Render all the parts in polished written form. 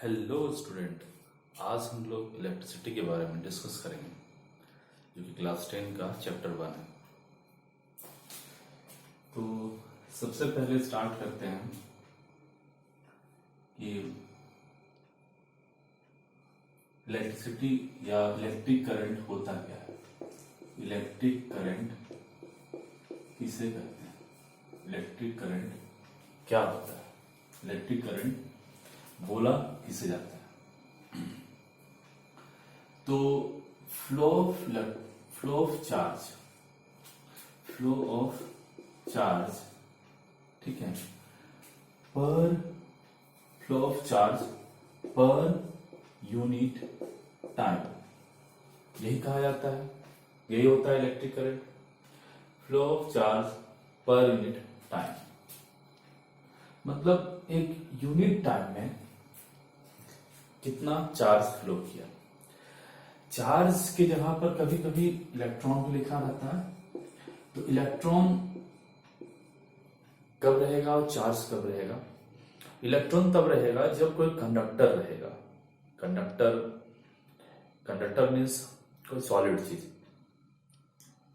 Hello student. आज हम लोग इलेक्ट्रिसिटी के बारे में डिस्कस करेंगे जो कि क्लास 10 का चैप्टर 1 है। तो सबसे पहले स्टार्ट करते हैं कि इलेक्ट्रिसिटी या इलेक्ट्रिक करंट होता क्या है। इलेक्ट्रिक करंट किसे कहते हैं, इलेक्ट्रिक करंट क्या होता है, इलेक्ट्रिक करंट बोला किसे जाता है। तो फ्लो ऑफ चार्ज, ठीक है, पर flow of charge per unit time, यही कहा जाता है, यही होता है electric current. Flow of charge per unit time मतलब एक यूनिट टाइम में कितना चार्ज फ्लो किया। चार्ज की जगह पर कभी कभी इलेक्ट्रॉन भी लिखा रहता है। तो इलेक्ट्रॉन कब रहेगा और चार्ज कब रहेगा। इलेक्ट्रॉन तब रहेगा जब कोई कंडक्टर रहेगा। कंडक्टर मीन्स कोई सॉलिड चीज,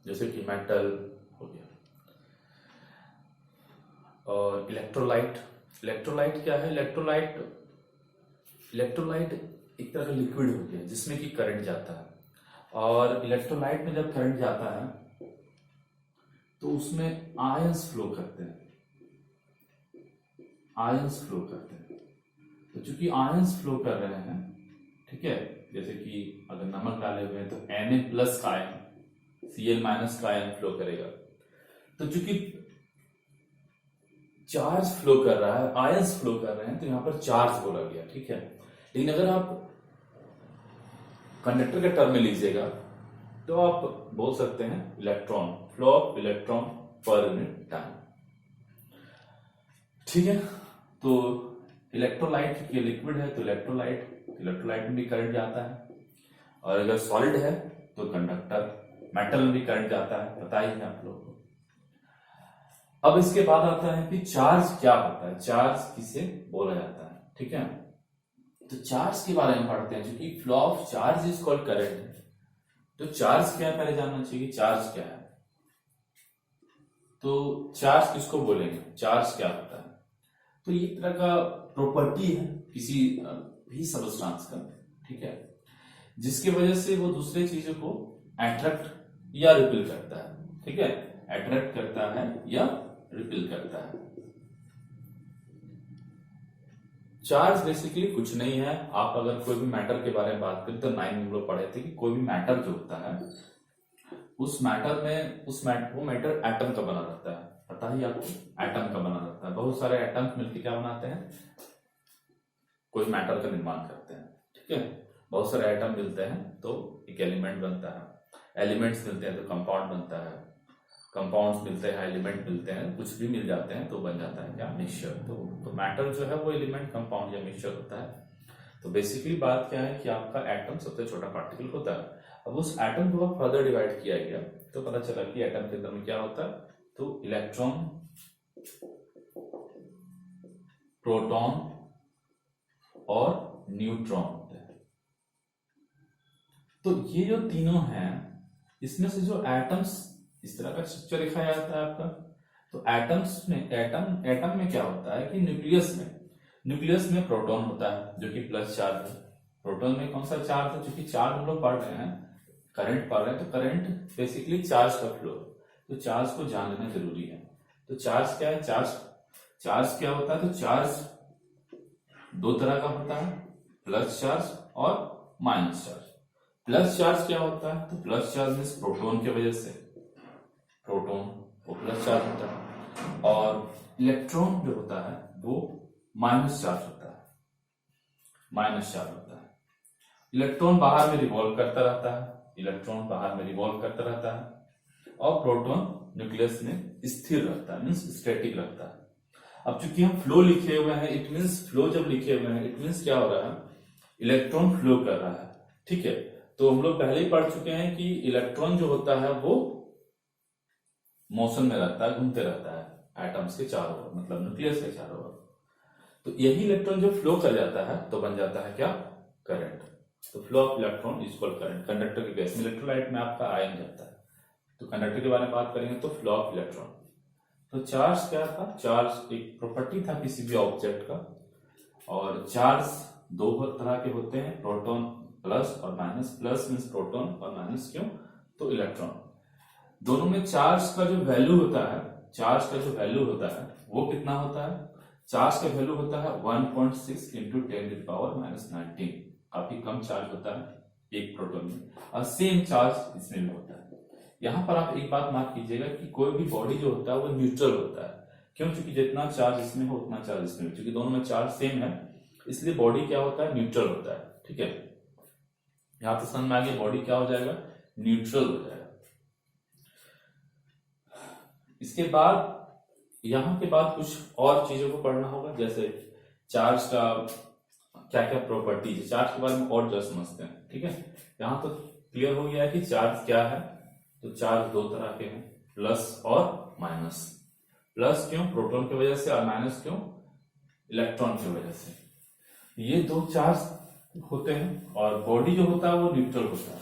जैसे कि मेटल हो गया। और इलेक्ट्रोलाइट क्या है। इलेक्ट्रोलाइट एक तरह का लिक्विड हो गया जिसमें कि करंट जाता है। और इलेक्ट्रोलाइट में जब करंट जाता है तो उसमें आयंस फ्लो करते हैं। तो चूंकि आयंस फ्लो कर रहे हैं, ठीक है, जैसे कि अगर नमक डाले हुए हैं तो Na+ का आयन Cl- का आयन फ्लो करेगा। तो चूंकि चार्ज फ्लो कर रहा है, आयंस फ्लो कर रहे हैं, तो यहां पर चार्ज बोला गया, ठीक है। लेकिन अगर आप कंडक्टर के टर्म में लीजिएगा तो आप बोल सकते हैं इलेक्ट्रॉन, फ्लो ऑफ इलेक्ट्रॉन पर यूनिट टाइम, ठीक है। तो इलेक्ट्रोलाइट ये लिक्विड है, तो इलेक्ट्रोलाइट में भी करंट जाता है। और अगर सॉलिड है तो कंडक्टर मेटल में भी करंट जाता है, पता ही है आप लोग को। अब इसके बाद आता है कि चार्ज क्या होता है, चार्ज किसे बोला जाता है, ठीक है। तो चार्ज के बारे में पढ़ते हैं। क्योंकि flow of charge is called current, तो चार्ज क्या पहले जानना चाहिए, चार्ज क्या है। तो चार्ज किसको बोलेंगे, चार्ज क्या होता है। तो ये तरह का प्रॉपर्टी है किसी भी सबस्टांस का, ठीक है, जिसकी वजह से वो दूसरे चीजों को अट्रैक्ट या रिपेल करता है, ठीक है, अट्रैक्ट करता है या रिपेल करता है। चार्ज बेसिकली कुछ नहीं है। आप अगर कोई भी मैटर के बारे में बात करें तो 9 में हम लोग पढ़े थे कि कोई भी मैटर जो होता है उस मैटर में वो मैटर एटम का बना रहता है, पता ही आपको, एटम का बना रहता है। बहुत सारे एटम्स मिलकर क्या बनाते हैं, कोई मैटर का निर्माण करते हैं, ठीक है। बहुत सारे एटम मिलते हैं तो एक एलिमेंट बनता है, एलिमेंट्स मिलते हैं तो कंपाउंड बनता है, कंपाउंड्स मिलते हैं, एलिमेंट मिलते हैं, कुछ भी मिल जाते हैं तो बन जाता है क्या, मिक्सचर। तो मैटर जो है वो एलिमेंट, कंपाउंड या मिक्सचर होता है। तो बेसिकली बात क्या है कि आपका एटम सबसे छोटा पार्टिकल होता है। अब उस एटम को फर्दर डिवाइड किया गया तो पता चला कि एटम के अंदर में क्या होता है, तो इलेक्ट्रॉन, प्रोटॉन और न्यूट्रॉन होते हैं। तो ये जो तीनों हैं, इसमें से जो एटम्स, इस तरह का स्ट्रक्चर दिखाया जाता है आपका। तो एटम्स में, एटम में क्या होता है कि न्यूक्लियस में प्रोटॉन होता है जो कि प्लस चार्ज है। प्रोटॉन में कौन सा चार्ज है, क्योंकि चार्ज हम लोग पढ़ रहे हैं, करंट पढ़ रहे हैं, तो करंट बेसिकली चार्ज का फ्लो, तो चार्ज को जान लेना जरूरी है। तो चार्ज क्या है, चार्ज क्या होता है, तो चार्ज दो तरह का होता है, प्लस चार्ज और माइनस चार्ज। प्लस चार्ज क्या होता है, तो प्लस चार्ज मीन्स प्रोटॉन की वजह से, प्रोटॉन वो प्लस चार्ज होता है। और इलेक्ट्रॉन जो होता है वो माइनस चार्ज होता है, इलेक्ट्रॉन बाहर में रिवॉल्व करता रहता है, और प्रोटॉन न्यूक्लियस में स्थिर रहता है, मीन्स स्टैटिक रहता है। अब चूंकि हम फ्लो लिखे हुए हैं, इट मीन्स फ्लो जब लिखे हुए हैं, इट मीन्स क्या हो रहा है, इलेक्ट्रॉन फ्लो कर रहा है, ठीक है। तो हम लोग पहले ही पढ़ चुके हैं कि इलेक्ट्रॉन जो होता है वो मोशन में रहता है, घूमते रहता है एटम्स के चारों ओर, मतलब न्यूक्लियस के चारों ओर। तो यही इलेक्ट्रॉन जब फ्लो कर जाता है तो बन जाता है क्या, करंट। तो flow of electron is equal current. Conductor के केस में इलेक्ट्रोलाइट में आपका आयन जाता है, तो कंडक्टर के बारे में बात करेंगे तो फ्लो ऑफ इलेक्ट्रॉन। तो चार्ज क्या था, चार्ज एक प्रॉपर्टी था किसी भी ऑब्जेक्ट का, और चार्ज दो तरह के होते हैं, प्रोटॉन प्लस और माइनस। प्लस मीन्स प्रोटॉन और माइनस क्यों, तो इलेक्ट्रॉन। दोनों में चार्ज का जो वैल्यू होता है, चार्ज का जो वैल्यू होता है वो कितना होता है, चार्ज का वैल्यू होता है 1.6 इंटू 10⁻⁻⁹। काफी कम चार्ज होता है एक प्रोटॉन में, और सेम चार्ज इसमें भी होता है। यहाँ पर आप एक बात मार्क कीजिएगा कि कोई भी बॉडी जो होता है वो न्यूट्रल होता है। क्यों, क्योंकि जितना चार्ज इसमें हो उतना चार्ज इसमें हो, क्योंकि दोनों में चार्ज सेम है, इसलिए बॉडी क्या होता है, न्यूट्रल होता है। ठीक है, यहां तो समझ में आ गया, बॉडी क्या हो जाएगा, न्यूट्रल हो जाएगा। इसके बाद यहां के बाद कुछ और चीजों को पढ़ना होगा, जैसे चार्ज का क्या क्या प्रॉपर्टीज है, चार्ज के बारे में और जो समझते हैं। ठीक है, यहां तो क्लियर हो गया है कि चार्ज क्या है। तो चार्ज दो तरह के हैं, प्लस और माइनस। प्लस क्यों, प्रोटॉन की वजह से, और माइनस क्यों, इलेक्ट्रॉन की वजह से। ये दो चार्ज होते हैं, और बॉडी जो होता है वो न्यूट्रल होता है।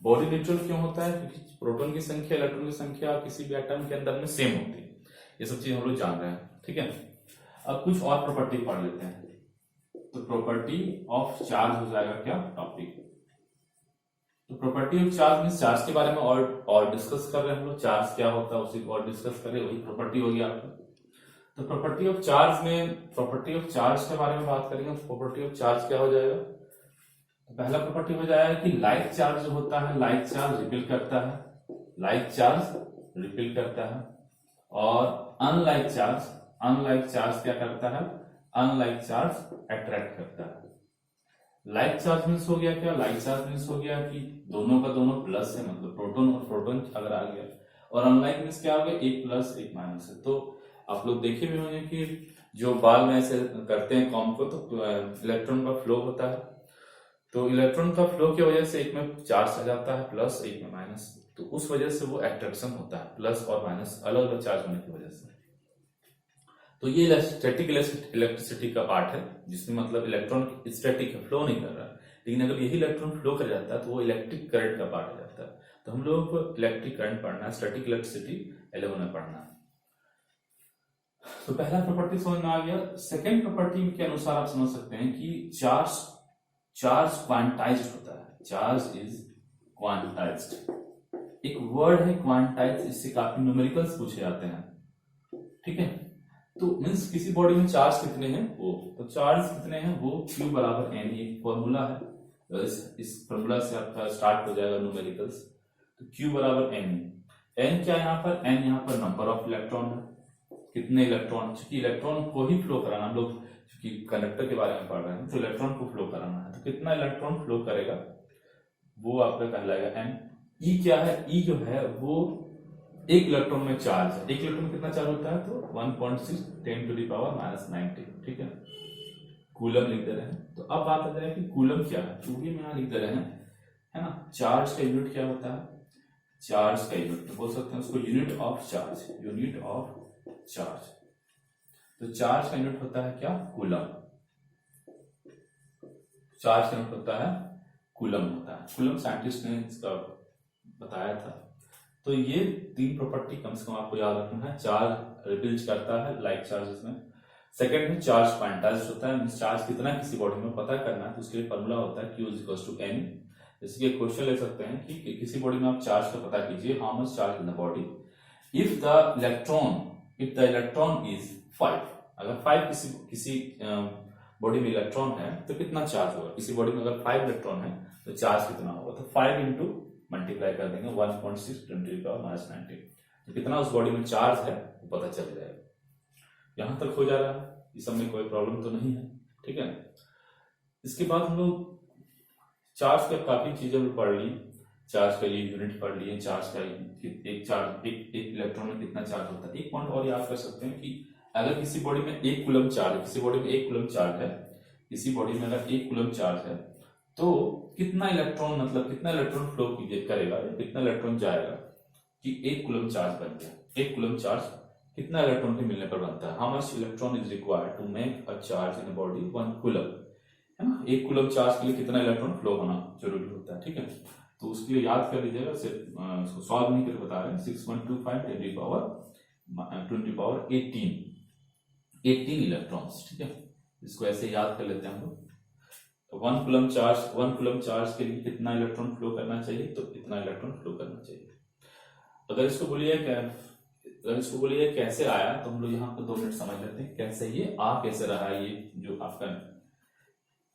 बॉडी न्यूट्रल क्यों होता है, क्योंकि प्रोटॉन की संख्या इलेक्ट्रॉन की संख्या किसी भी एटम के अंदर में सेम होती है। ये सब चीज हम लोग जान रहे हैं। ठीक है, अब कुछ और प्रॉपर्टी पढ़ लेते हैं। तो प्रॉपर्टी ऑफ चार्ज हो जाएगा क्या टॉपिक। तो property of charge mean charge के बारे में और डिस्कस कर रहे हैं हम लोग, चार्ज क्या होता है उसी को और डिस्कस करें, वही प्रॉपर्टी होगी आपका। तो प्रॉपर्टी ऑफ चार्ज में, प्रॉपर्टी ऑफ चार्ज के बारे में बात करेंगे। प्रॉपर्टी ऑफ चार्ज क्या हो जाएगा, तो पहला प्रॉपर्टी हो जाएगा कि लाइक चार्ज जो होता है, लाइक चार्ज रिपेल करता है, लाइक चार्ज रिपेल करता है। और अनलाइक चार्ज क्या करता है, अनलाइक चार्ज अट्रैक्ट करता है। लाइक चार्ज मीन्स हो गया क्या, लाइक चार्ज मीन्स हो गया कि दोनों का दोनों प्लस है, मतलब प्रोटॉन और प्रोटॉन अगर आ गया। और अनलाइक मीन्स क्या हो गया, एक प्लस एक माइनस है। तो आप लोग देखे भी होंगे कि जो बाल में ऐसे करते हैं कॉम को, तो इलेक्ट्रॉन का फ्लो होता है। तो इलेक्ट्रॉन का फ्लो की वजह से एक में चार्ज आ जाता है प्लस, एक में माइनस, तो उस वजह से वो अट्रैक्शन होता है, प्लस और माइनस अलग अलग चार्ज होने की वजह से। तो ये स्टैटिक इलेक्ट्रिसिटी का पार्ट है, जिसमें मतलब इलेक्ट्रॉन स्टैटिक है, फ्लो नहीं कर रहा है। लेकिन अगर यही इलेक्ट्रॉन फ्लो कर जाता है तो वो इलेक्ट्रिक करंट का पार्ट हो जाता है। तो हम लोगों को इलेक्ट्रिक करंट पढ़ना है, स्टैटिक इलेक्ट्रिसिटी 11 में पढ़ना है। तो पहला प्रॉपर्टी समझ में आ गया। सेकेंड प्रॉपर्टी के अनुसार आप समझ सकते हैं कि चार्ज क्वांटाइज्ड होता है, चार्ज इज क्वांटाइज्ड। एक वर्ड है क्वांटाइज, इससे काफी न्यूमेरिकल्स पूछे जाते हैं। ठीक है, तो मीन्स किसी बॉडी में चार्ज कितने हैं वो, तो चार्ज कितने हैं वो Q बराबर N, एक फॉर्मूला है। इस फॉर्मूला से आपका स्टार्ट हो जाएगा न्यूमेरिकल्स। तो Q बराबर N, N क्या है यहाँ पर, N यहाँ पर नंबर ऑफ इलेक्ट्रॉन है, कितने इलेक्ट्रॉन, क्योंकि इलेक्ट्रॉन को ही फ्लो कराना, हम लोग क्योंकि कंडक्टर के बारे में पढ़ रहे हैं तो इलेक्ट्रॉन को फ्लो कराना है, तो कितना इलेक्ट्रॉन फ्लो करेगा वो आपका कहलाएगा N। E क्या है, E जो है वो एक इलेक्ट्रॉन में चार्ज है। एक इलेक्ट्रॉन में कितना चार्ज होता है, तो 1.6 10⁻⁻⁹। ठीक है, कूलम लिख दे रहे हैं। तो अब बात आ जाए कि कूलम क्या है, तो भी हम यहाँ लिख दे रहे हैं, है ना। चार्ज का यूनिट क्या होता है, चार्ज का यूनिट तो बोल सकते हैं उसको unit of charge, unit of charge. तो चार्ज का यूनिट होता है क्या, कूलम। चार्ज का यूनिट होता है कूलम होता है, कूलम साइंटिस्ट ने इसका बताया था। तो ये तीन प्रॉपर्टी कम से कम आपको याद रखना है। चार्ज रिपेल्स करता है लाइक चार्जेस में। सेकंड में चार्ज क्वांटाइज्ड होता है, चार्ज कितना किसी बॉडी में पता करना है तो उसके लिए फॉर्मूला होता है Q = N। जैसे कि क्वेश्चन ले सकते हैं कि किसी बॉडी में आप चार्ज का पता कीजिए, how much charge in the body if the electron is 5। अगर 5 किसी बॉडी में इलेक्ट्रॉन है तो कितना चार्ज होगा, किसी बॉडी में अगर 5 इलेक्ट्रॉन है तो चार्ज कितना होगा, तो 5 इंटू मल्टीप्लाई कर देंगे 1.6 10⁻⁻⁹। तो कितना उस बॉडी में चार्ज है वो पता चल जाएगा। यहां तक हो जा रहा है, इस सब में कोई प्रॉब्लम तो नहीं है। ठीक है, इसके बाद हम लोग चार्ज का काफी चीजें भी पढ़ ली। चार्ज का ये यूनिट पढ़ लिए, चार्ज का एक इलेक्ट्रॉन में कितना चार्ज होता है। एक पॉइंट और याद कर सकते हैं कि अगर किसी बॉडी में 1 कूलम चार्ज है, किसी बॉडी में 1 कूलम चार्ज है, किसी बॉडी में अगर 1 कूलम चार्ज है तो कितना इलेक्ट्रॉन, मतलब कितना इलेक्ट्रॉन फ्लो करेगा, कितना इलेक्ट्रॉन जाएगा कि 1 कूलम चार्ज बन गया। 1 कूलम चार्ज कितना इलेक्ट्रॉन के मिलने पर बनता है। How much electron is required to make a charge in body 1 coulomb, है ना। 1 कूलम चार्ज के लिए कितना इलेक्ट्रॉन फ्लो होना जरूरी होता है, ठीक है। तो उसके लिए याद कर लीजिएगा, सिर्फ उसको सॉल्व नहीं करके बता रहे हैं। 6125 10 to the power 18 इलेक्ट्रॉन्स, ठीक है। इसको ऐसे याद कर लेते हैं हम लोग। 1 कूलम चार्ज के लिए कितना इलेक्ट्रॉन फ्लो करना चाहिए, तो इतना इलेक्ट्रॉन फ्लो करना चाहिए। अगर इसको बोलिए कैसे आया, तो हम लोग यहाँ पर 2 मिनट समझ लेते हैं कैसे ये कैसे रहा है। ये जो आपका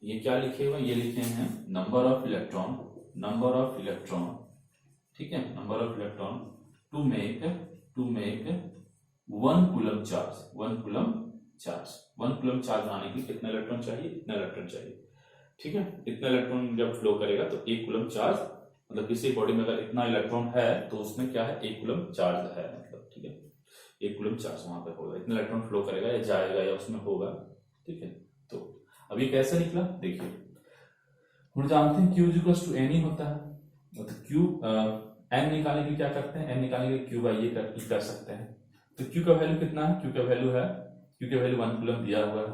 ये क्या लिखे हुए, ये लिखे हैं नंबर ऑफ इलेक्ट्रॉन, ठीक है, number of electron to make 1 coulomb charge. 1 coulomb charge बनाने के लिए कितना इलेक्ट्रॉन चाहिए, इतना इलेक्ट्रॉन चाहिए, ठीक है। इतना इलेक्ट्रॉन जब फ्लो करेगा तो 1 कूलम चार्ज, मतलब किसी बॉडी में अगर इतना इलेक्ट्रॉन है तो उसमें क्या है, 1 कूलम चार्ज है, मतलब, ठीक है। 1 कूलम चार्ज वहां पे होगा, इतना इलेक्ट्रॉन फ्लो करेगा या जाएगा या उसमें होगा, ठीक है। तो अभी कैसे निकला देखिए, हम जानते हैं Q इक्वल्स टू एन ही होता है। तो Q एन निकालने के लिए क्या करते हैं, एन निकालने के लिए Q बाई ए कर सकते हैं। तो Q का वैल्यू कितना है, Q का वैल्यू 1 कूलम दिया हुआ है,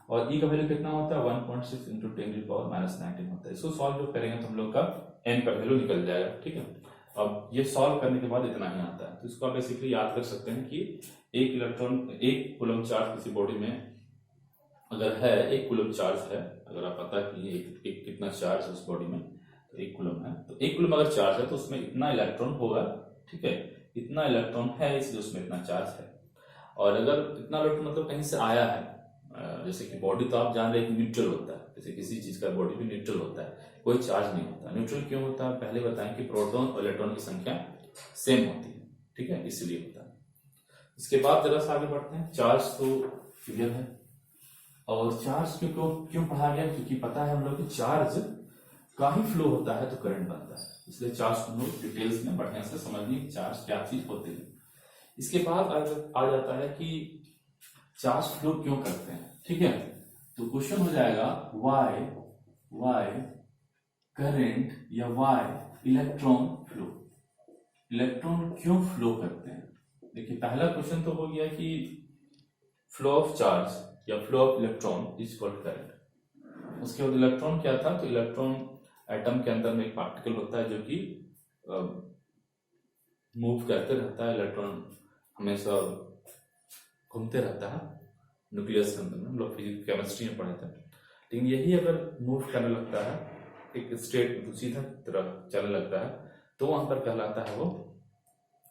और E का वैल्यू कितना होता है 1.6 इंटू 10⁻⁻19 होता है। इसको सॉल्व जो करेंगे तो हम लोग का n का वैल्यू निकल जाएगा, ठीक है। अब ये सॉल्व करने के बाद इतना ही आता है, तो इसको आप बेसिकली याद कर सकते हैं कि 1 कूलम चार्ज किसी बॉडी में अगर है, 1 कूलम चार्ज है, अगर आप पता है कि एक कितना चार्ज है उस बॉडी में, तो 1 कूलम है, तो 1 कूलम अगर चार्ज है तो उसमें इतना इलेक्ट्रॉन होगा, ठीक है। इतना इलेक्ट्रॉन है इसलिए उसमें इतना चार्ज है। और अगर इतना इलेक्ट्रॉन मतलब कहीं से आया है, जैसे कि बॉडी तो आप जान रहे हैं कि न्यूट्रल होता है, जैसे किसी चीज का बॉडी भी न्यूट्रल होता है, कोई चार्ज नहीं होता। न्यूट्रल क्यों होता है, पहले बताएं कि प्रोटॉन और इलेक्ट्रॉन की संख्या सेम होती है, ठीक है, इसलिए होता है। इसके बाद जरा सा आगे बढ़ते हैं। चार्ज तो क्लियर है, और चार्ज क्यों पढ़ा गया, क्योंकि पता है हम लोग कि चार्ज का ही फ्लो होता है तो करंट बनता है, इसलिए चार्ज को हम लोग डिटेल्स में बढ़िया से समझने की चार्ज क्या चीज होती है। इसके बाद आ जाता है कि चार्ज फ्लो क्यों करते हैं, ठीक है। तो क्वेश्चन हो जाएगा वाई करंट या वाई इलेक्ट्रॉन फ्लो, इलेक्ट्रॉन क्यों फ्लो करते हैं। देखिए पहला क्वेश्चन तो हो गया कि फ्लो ऑफ चार्ज या flow of electron is equal to current. उसके बाद इलेक्ट्रॉन क्या था, तो इलेक्ट्रॉन एटम के अंदर में एक पार्टिकल होता है जो कि मूव करते रहता है, इलेक्ट्रॉन हमेशा घूमते रहता है न्यूक्लियस के अंदर में, हम लोग फिजिक्स केमिस्ट्री में पढ़े थे। लेकिन यही अगर मूव करने लगता है एक स्टेट सीधा तरफ चलने लगता है, तो वहां पर कहलाता है वो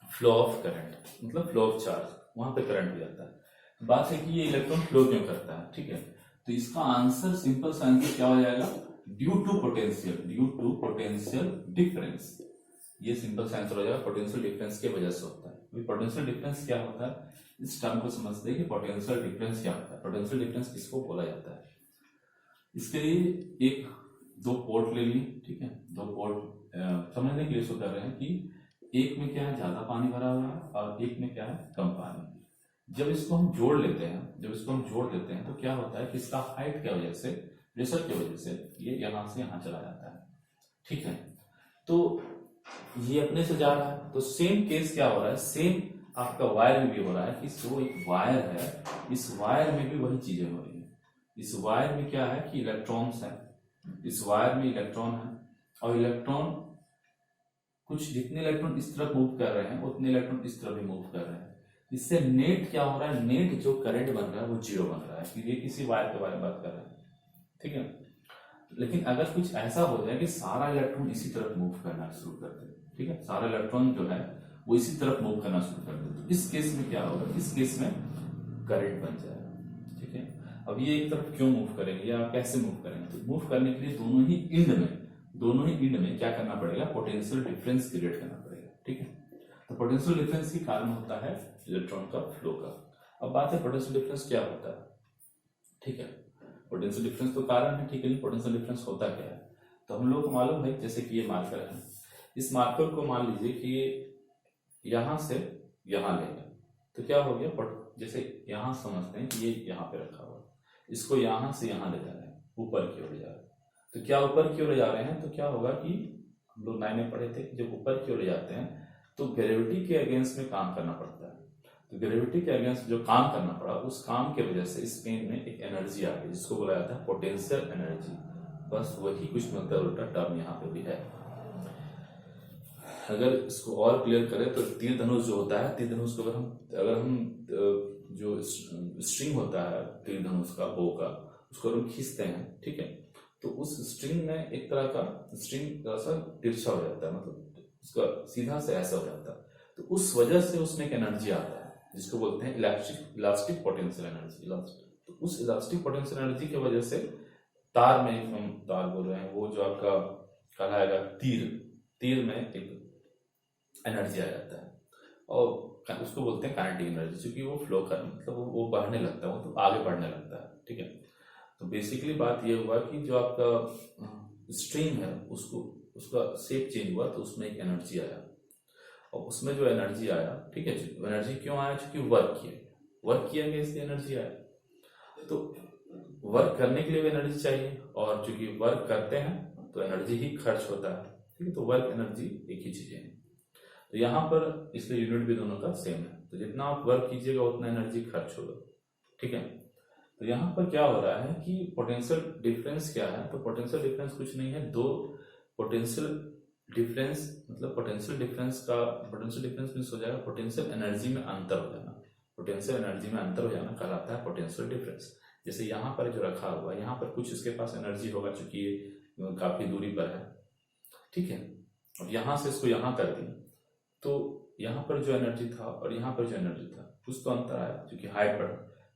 फ्लो ऑफ करंट, मतलब फ्लो ऑफ चार्ज, वहां पर करंट हो जाता है। बात है कि ये इलेक्ट्रॉन फ्लो क्यों करता है, ठीक है। तो इसका आंसर, सिंपल सा आंसर क्या हो जाएगा, ड्यू टू पोटेंशियल डिफरेंस। ये सिंपल सा आंसर हो जाएगा, पोटेंशियल डिफरेंस की वजह से होता है। पोटेंशियल डिफरेंस क्या होता है, इस टर्म को समझते हैं कि पोटेंशियल डिफरेंस क्या होता है। पोटेंशियल डिफरेंस किसको बोला जाता है, इसके लिए एक 2 पोर्ट ले लिए, ठीक है। 2 पोर्ट समझने के लिए इसको कर रहे हैं कि एक में क्या है, ज्यादा पानी भरा हुआ है, और एक में क्या है, कम पानी। जब इसको हम जोड़ लेते हैं तो क्या होता है कि इसका हाइट की वजह से, प्रेशर की वजह से ये यहां से यहां चला जाता है, ठीक है। तो ये अपने से जा रहा है, तो सेम केस क्या हो रहा है, सेम आपका वायर में भी हो रहा है कि जो एक वायर है, इस वायर में भी वही चीजें हो रही है। इस वायर में क्या है कि इलेक्ट्रॉन्स है, इस वायर में इलेक्ट्रॉन है, और इलेक्ट्रॉन कुछ जितने इलेक्ट्रॉन इस तरफ मूव कर रहे हैं उतने इलेक्ट्रॉन इस तरफ भी मूव कर रहे हैं। इससे नेट क्या हो रहा है, नेट जो करंट बन रहा है वो 0 बन रहा है। ये किसी वायर के बारे में बात कर रहे हैं, ठीक है। लेकिन अगर कुछ ऐसा हो जाए कि सारा इलेक्ट्रॉन इसी तरफ मूव करना शुरू कर दे, ठीक है, सारा इलेक्ट्रॉन जो है वो इसी तरफ मूव करना शुरू कर दे, तो इस केस में क्या होगा, इस केस में करंट बन जाएगा, ठीक है। अब ये एक तरफ क्यों मूव करेंगे या कैसे मूव करेंगे, तो मूव करने के लिए दोनों ही इंड में क्या करना पड़ेगा, पोटेंशियल डिफरेंस क्रिएट करना पड़ेगा, ठीक है। तो पोटेंशियल डिफरेंस के कारण होता है इलेक्ट्रॉन का फ्लो का। अब बात है पोटेंशियल डिफरेंस क्या होता है, ठीक है। पोटेंशियल डिफरेंस तो कारण है, ठीक है, पोटेंशियल डिफरेंस होता क्या है, तो हम लोग को मालूम है, जैसे कि ये मार्कर है, इस मार्कर को मान लीजिए कि यहां से यहां लेंगे तो क्या हो गया, जैसे यहां समझते हैं कि ये यहां पे रखा हुआ है, इसको यहां से यहां ले जा रहे हैं, ऊपर की ओर ले जा रहे हैं। तो क्या ऊपर की ओर ले जा रहे हैं, तो क्या होगा कि हम लोग 9 में पढ़े थे कि जब ऊपर की ओर ले जाते हैं तो ग्रेविटी के अगेंस्ट में काम करना पड़ता है। तो ग्रेविटी के अगेंस्ट जो काम करना पड़ा, उस काम की वजह से इस पेन में एक एनर्जी आ गई जिसको बोला जाता है पोटेंशियल एनर्जी। बस वही कुछ मिलता उल्टा टर्म यहाँ पे भी है। अगर इसको और क्लियर करें तो तीर धनुष जो होता है, तीर धनुष को अगर हम जो स्ट्रिंग होता है तीर धनुष का, बो का, उसको हम खींचते हैं, ठीक है, तो उस स्ट्रिंग में एक तरह का स्ट्रिंग सा तिरछा हो जाता है, मतलब उसका सीधा से ऐसा हो जाता है, तो उस वजह से उसमें एक एनर्जी आता है जिसको बोलते हैं इलास्टिक पोटेंशियल एनर्जी। तो उस इलास्टिक पोटेंशियल एनर्जी की वजह से तार में, हम तार बोल रहे हैं, वो जो आपका कहलाएगा तीर में एक एनर्जी आ जाता है और उसको बोलते हैं काइनेटिक एनर्जी, क्योंकि वो फ्लो कर, मतलब वो बढ़ने लगता है, वो तो आगे बढ़ने लगता है, ठीक है। तो बेसिकली बात ये हुआ कि जो आपका स्ट्रिंग है उसका शेप चेंज हुआ, तो उसमें एक एनर्जी आया, और उसमें जो एनर्जी आया, ठीक है, एनर्जी क्यों आया, क्योंकि वर्क किया गया इसलिए एनर्जी आया। तो वर्क करने के लिए भी एनर्जी चाहिए, और चूंकि वर्क करते हैं तो एनर्जी ही खर्च होता है, ठीक है, तो वर्क एनर्जी एक ही चीजें हैं। तो यहाँ पर इसलिए यूनिट भी दोनों का सेम है, तो जितना आप वर्क कीजिएगा उतना एनर्जी खर्च होगा, ठीक है। तो यहाँ पर क्या हो रहा है कि पोटेंशियल डिफरेंस क्या है, तो पोटेंशियल डिफरेंस कुछ नहीं है, दो पोटेंशियल डिफरेंस, मतलब पोटेंशियल डिफरेंस मीन्स हो जाएगा पोटेंशियल एनर्जी में अंतर हो जाना, पोटेंशियल एनर्जी में अंतर हो जाना कहलाता है पोटेंशियल डिफरेंस। जैसे यहाँ पर जो रखा हुआ है, यहाँ पर कुछ इसके पास एनर्जी होगा चूंकि ये काफी दूरी पर है, ठीक है, और यहाँ से इसको यहाँ कर दी, तो यहाँ पर जो एनर्जी था और यहाँ पर जो एनर्जी था कुछ तो अंतर आया क्योंकि हाइट बढ़ा,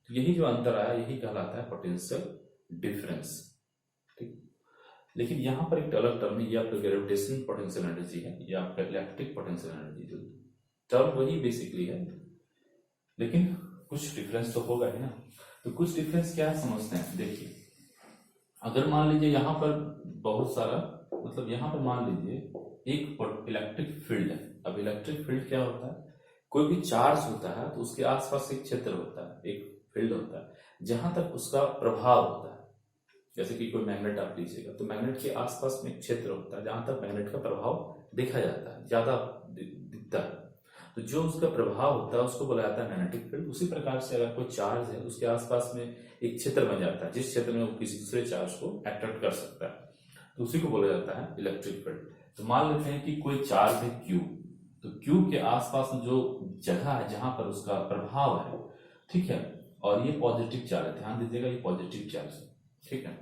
तो यही जो अंतर आया यही कहलाता है पोटेंशियल डिफरेंस, ठीक। लेकिन यहाँ पर एक अलग टर्म है, ये आपका ग्रेविटेशनल पोटेंशियल एनर्जी है, ये आपका इलेक्ट्रिक पोटेंशियल एनर्जी, जो टर्म वही बेसिकली है, लेकिन कुछ डिफरेंस तो होगा ही ना। तो कुछ डिफरेंस क्या है समझते हैं। देखिए, अगर मान लीजिए यहाँ पर बहुत सारा, मतलब यहाँ पर मान लीजिए एक इलेक्ट्रिक फील्ड है। अब इलेक्ट्रिक फील्ड क्या होता है, कोई भी चार्ज होता है तो उसके आसपास एक क्षेत्र होता है, एक फील्ड होता है जहां तक उसका प्रभाव होता है। जैसे कि कोई मैग्नेट आप लीजिएगा तो मैग्नेट के आसपास में एक क्षेत्र होता है जहां तक मैग्नेट का प्रभाव देखा जाता है, ज्यादा दिखता है, तो जो उसका प्रभाव होता है उसको बोला जाता है मैग्नेटिक फील्ड। उसी प्रकार से अगर कोई चार्ज है उसके आसपास में एक क्षेत्र बन जाता है जिस क्षेत्र में वो किसी दूसरे चार्ज को अट्रैक्ट कर सकता है, तो उसी को बोला जाता है इलेक्ट्रिक फील्ड। तो मान लेते हैं कि कोई चार्ज है क्यू, तो क्यू के आसपास में जो जगह है जहां पर उसका प्रभाव है, ठीक है, और ये पॉजिटिव चार्ज है, ध्यान दीजिएगा ये पॉजिटिव चार्ज है, ठीक है।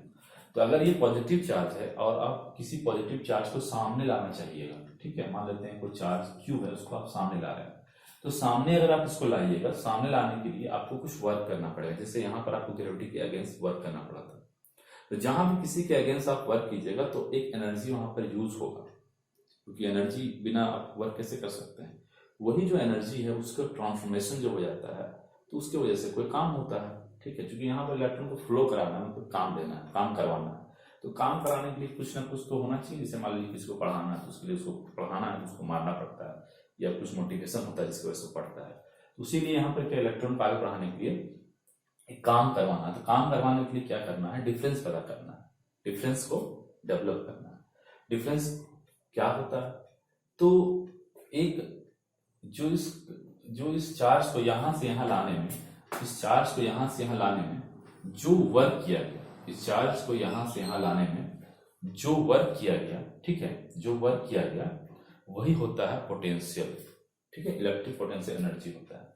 तो अगर ये पॉजिटिव चार्ज है और आप किसी पॉजिटिव चार्ज को सामने लाना चाहिएगा, ठीक है, मान लेते हैं कोई चार्ज क्यू है उसको आप सामने ला रहे हैं, तो सामने अगर आप इसको लाइएगा, सामने लाने के लिए आपको कुछ वर्क करना पड़ेगा। जैसे यहाँ पर आपको ग्रेविटी के अगेंस्ट वर्क करना पड़ा था, तो जहां भी किसी के अगेंस्ट आप वर्क कीजिएगा तो एक एनर्जी वहां पर यूज होगा, क्योंकि एनर्जी बिना आप वर्क कैसे कर सकते हैं। वही जो एनर्जी है उसका ट्रांसफॉर्मेशन जो हो जाता है तो उसकी वजह से कोई काम होता है, ठीक है, क्योंकि यहाँ पर इलेक्ट्रॉन को फ्लो कराना है, मतलब काम देना है, काम करवाना है, तो काम कराने के लिए कुछ ना कुछ तो होना चाहिए। जैसे मान लीजिए किसी को पढ़ाना है तो उसके लिए उसको पढ़ाना है तो उसको मारना पड़ता है, या कुछ मोटिवेशन होता है जिसकी वजह से पढ़ता है, तो उसीलिए यहाँ पर क्या इलेक्ट्रॉन को आगे बढ़ाने के लिए एक काम करवाना है। तो काम करवाने के लिए क्या करना है, डिफरेंस पैदा करना है, डिफरेंस को डेवलप करना है। डिफरेंस क्या होता है, तो एक जो इस चार्ज को यहां से यहां लाने में, इस चार्ज को यहां से यहां लाने में जो वर्क किया गया, इस चार्ज को यहां से यहां लाने में जो वर्क किया गया, ठीक है, जो वर्क किया गया वही होता है पोटेंशियल, ठीक है, इलेक्ट्रिक पोटेंशियल एनर्जी होता है।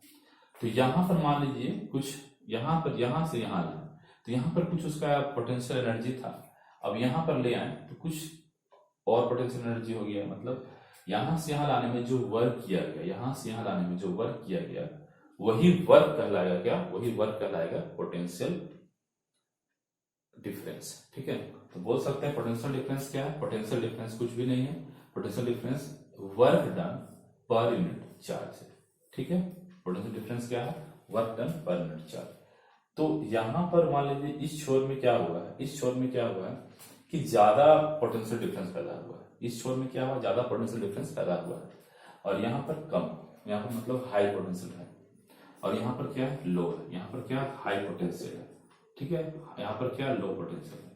तो यहां पर मान लीजिए कुछ यहां से यहां लाए, तो यहां पर कुछ उसका पोटेंशियल एनर्जी था, अब यहां पर ले आए तो कुछ और पोटेंशियल एनर्जी हो गया। मतलब यहां से यहां लाने में जो वर्क किया गया, यहां से यहां लाने में जो वर्क किया गया वही वर्क कहलाएगा, क्या, वही वर्क कहलाएगा पोटेंशियल डिफरेंस, ठीक है। तो बोल सकते हैं पोटेंशियल डिफरेंस क्या है, पोटेंशियल डिफरेंस कुछ भी नहीं है, potential difference work done per unit charge है, ठीक है। पोटेंशियल डिफरेंस क्या है, work done per unit charge. तो यहां पर मान लीजिए इस छोर में क्या हुआ है, इस छोर में क्या हुआ है कि ज्यादा पोटेंशियल डिफरेंस पैदा हुआ है, इस छोर में क्या हुआ, ज्यादा पोटेंशियल डिफरेंस पैदा हुआ है, और यहाँ पर कम, यहाँ पर मतलब हाई पोटेंशियल है, और यहाँ पर क्या है, लो है, यहाँ पर क्या हाई पोटेंशियल है, ठीक है, यहाँ पर क्या लो पोटेंशियल है।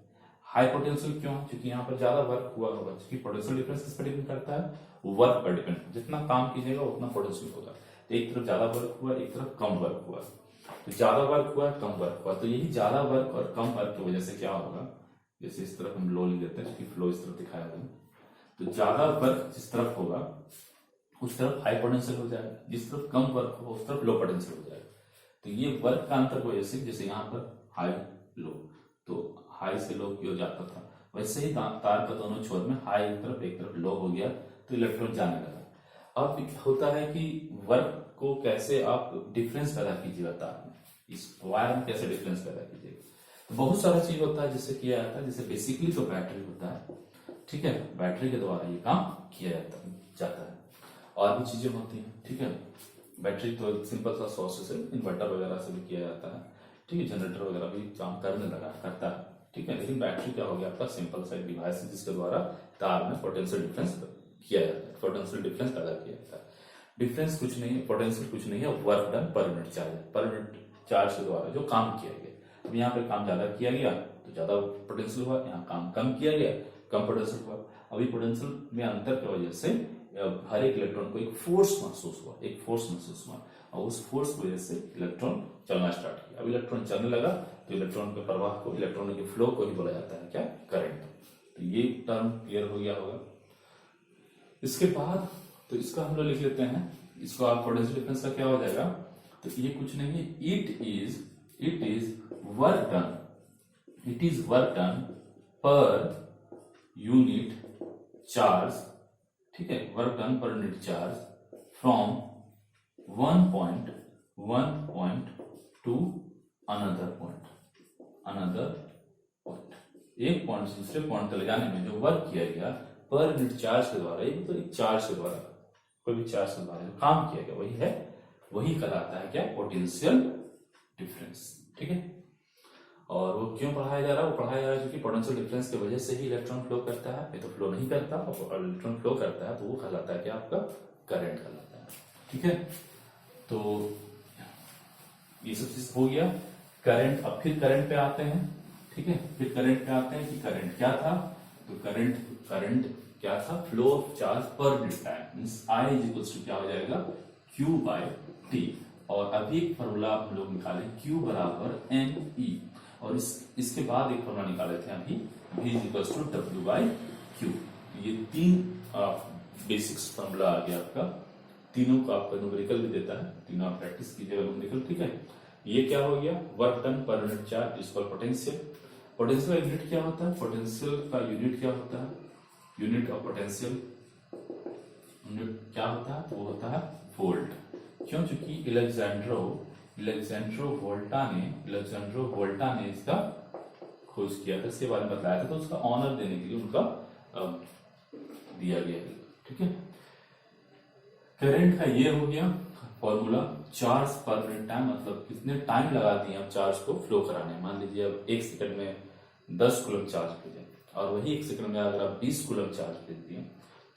हाई पोटेंशियल क्यों, क्योंकि यहाँ पर ज्यादा वर्क हुआ होगा, क्योंकि पोटेंशियल डिफरेंस किस पर डिपेंड करता है, वर्क पर डिपेंड, जितना काम कीजिएगा उतना पोटेंशियल होगा। तो एक तरफ ज्यादा वर्क हुआ, एक तरफ कम वर्क हुआ। तो ज्यादा वर्क हुआ, कम वर्क हुआ, तो यही ज्यादा वर्क और कम वर्क की वजह से क्या होगा, जैसे इस तरफ हम लो लिख देते हैं क्योंकि फ्लो इस तरफ दिखाया हुआ है, तो ज्यादा वर्क जिस तरफ होगा उस तरफ हाई पोटेंशियल हो जाएगा, जिस तरफ कम वर्क होगा उस तरफ लो पोटेंशियल हो जाएगा। तो ये वर्क का अंतर की वजह से, जैसे यहाँ पर हाई लो, तो हाई से लो की ओर जाता था, वैसे ही तार का दोनों छोर में हाई एक तरफ लो हो गया, तो इलेक्ट्रॉन जाने लगा। अब होता है कि वर्क को कैसे आप डिफरेंस पैदा कीजिएगा तार में, इस वायर में कैसे डिफरेंस पैदा कीजिएगा, तो बहुत सारा चीज होता है जिससे किया जाता है। जैसे बेसिकली तो बैटरी होता है, ठीक है, बैटरी के द्वारा ये काम किया जाता है। और भी चीजें होती हैं, ठीक है, बैटरी तो सिंपल सा सोर्स से, इन्वर्टर वगैरह से भी किया जाता है, ठीक है, जनरेटर वगैरह भी काम करता है, ठीक है। लेकिन बैटरी क्या हो गया आपका, सिंपल सा एक डिवाइस है जिसके द्वारा तार में पोटेंशियल डिफरेंस किया जाता है, पोटेंशियल डिफरेंस पैदा किया जाता है। डिफरेंस कुछ नहीं है, पोटेंशियल कुछ नहीं है, work done per unit charge, per unit charge के द्वारा जो काम किया गया। अब यहाँ पे काम ज्यादा किया गया तो ज्यादा पोटेंशियल हुआ, यहाँ काम कम किया गया कम पोटेंशियल हुआ। अभी पोटेंशियल में अंतर की वजह से हर एक इलेक्ट्रॉन को एक फोर्स महसूस हुआ, और उस फोर्स की वजह से इलेक्ट्रॉन चलना स्टार्ट किया। अब इलेक्ट्रॉन चलने लगा तो इलेक्ट्रॉन के प्रवाह को, इलेक्ट्रॉनों के फ्लो को ही बोला जाता है क्या, करंट। तो ये टर्म क्लियर हो गया होगा। इसके बाद तो इसका हम लोग लिख लेते हैं, इसको आप पोटेंशियल डिफरेंस का क्या हो जाएगा, तो ये कुछ नहीं है, it is work done per unit charge, ठीक है, work done per unit charge from one point two another point, एक पॉइंट से दूसरे पॉइंट तक ले जाने में जो वर्क किया गया पर यूनिट चार्ज के द्वारा, तो एक चार्ज के द्वारा, कोई भी चार्ज के द्वारा जो काम किया गया वही कहलाता है क्या, पोटेंशियल डिफरेंस, ठीक है। और वो क्यों पढ़ाया जा रहा है, वो पढ़ाया जा रहा है क्योंकि पोटेंशियल डिफरेंस की वजह से ही इलेक्ट्रॉन फ्लो करता है, ये तो फ्लो नहीं करता, और इलेक्ट्रॉन फ्लो करता है तो वो कहलाता है क्या, आपका करंट कहलाता है, ठीक है। तो ये सब चीज हो गया करंट। अब फिर करंट पे आते हैं, ठीक है, फिर करंट पे आते हैं कि करंट क्या था, तो करंट क्या था, flow of charge per unit time, means I is equal to क्या हो जाएगा, Q बाय T। और अभी एक फॉर्मूला हम लोग निकाले, Q बराबर NE, और इसके बाद एक फॉर्मूला निकाले थे अभी, V is equal to W by Q। ये तीन बेसिक्स फॉर्मूला आ गया आपका, तीनों का आपका न्यूमेरिकल भी देता है, तीनों आप प्रैक्टिस कीजिएगा न्यूमेरिकल, ठीक है। ये क्या हो गया, work done per unit charge is called potential. Potential का यूनिट क्या होता है, पोटेंशियल का यूनिट क्या होता है, यूनिट ऑफ पोटेंशियल यूनिट क्या होता है, वो होता है वोल्ट। क्यों, चूंकि एलेक्जेंड्रो वोल्टा ने इसका खोज किया था, इसके बारे में बताया था, तो उसका ऑनर देने के लिए उनका दिया गया, ठीक है। करंट का ये हो गया फॉर्मूला, चार्ज पर मिनट टाइम, मतलब कितने टाइम लगा दिए आप चार्ज को फ्लो कराने। मान लीजिए अब 1 सेकंड में 10 कूलम चार्ज भेजें, और वही 1 सेकंड में अगर आप 20 कूलम चार्ज भेज दिए,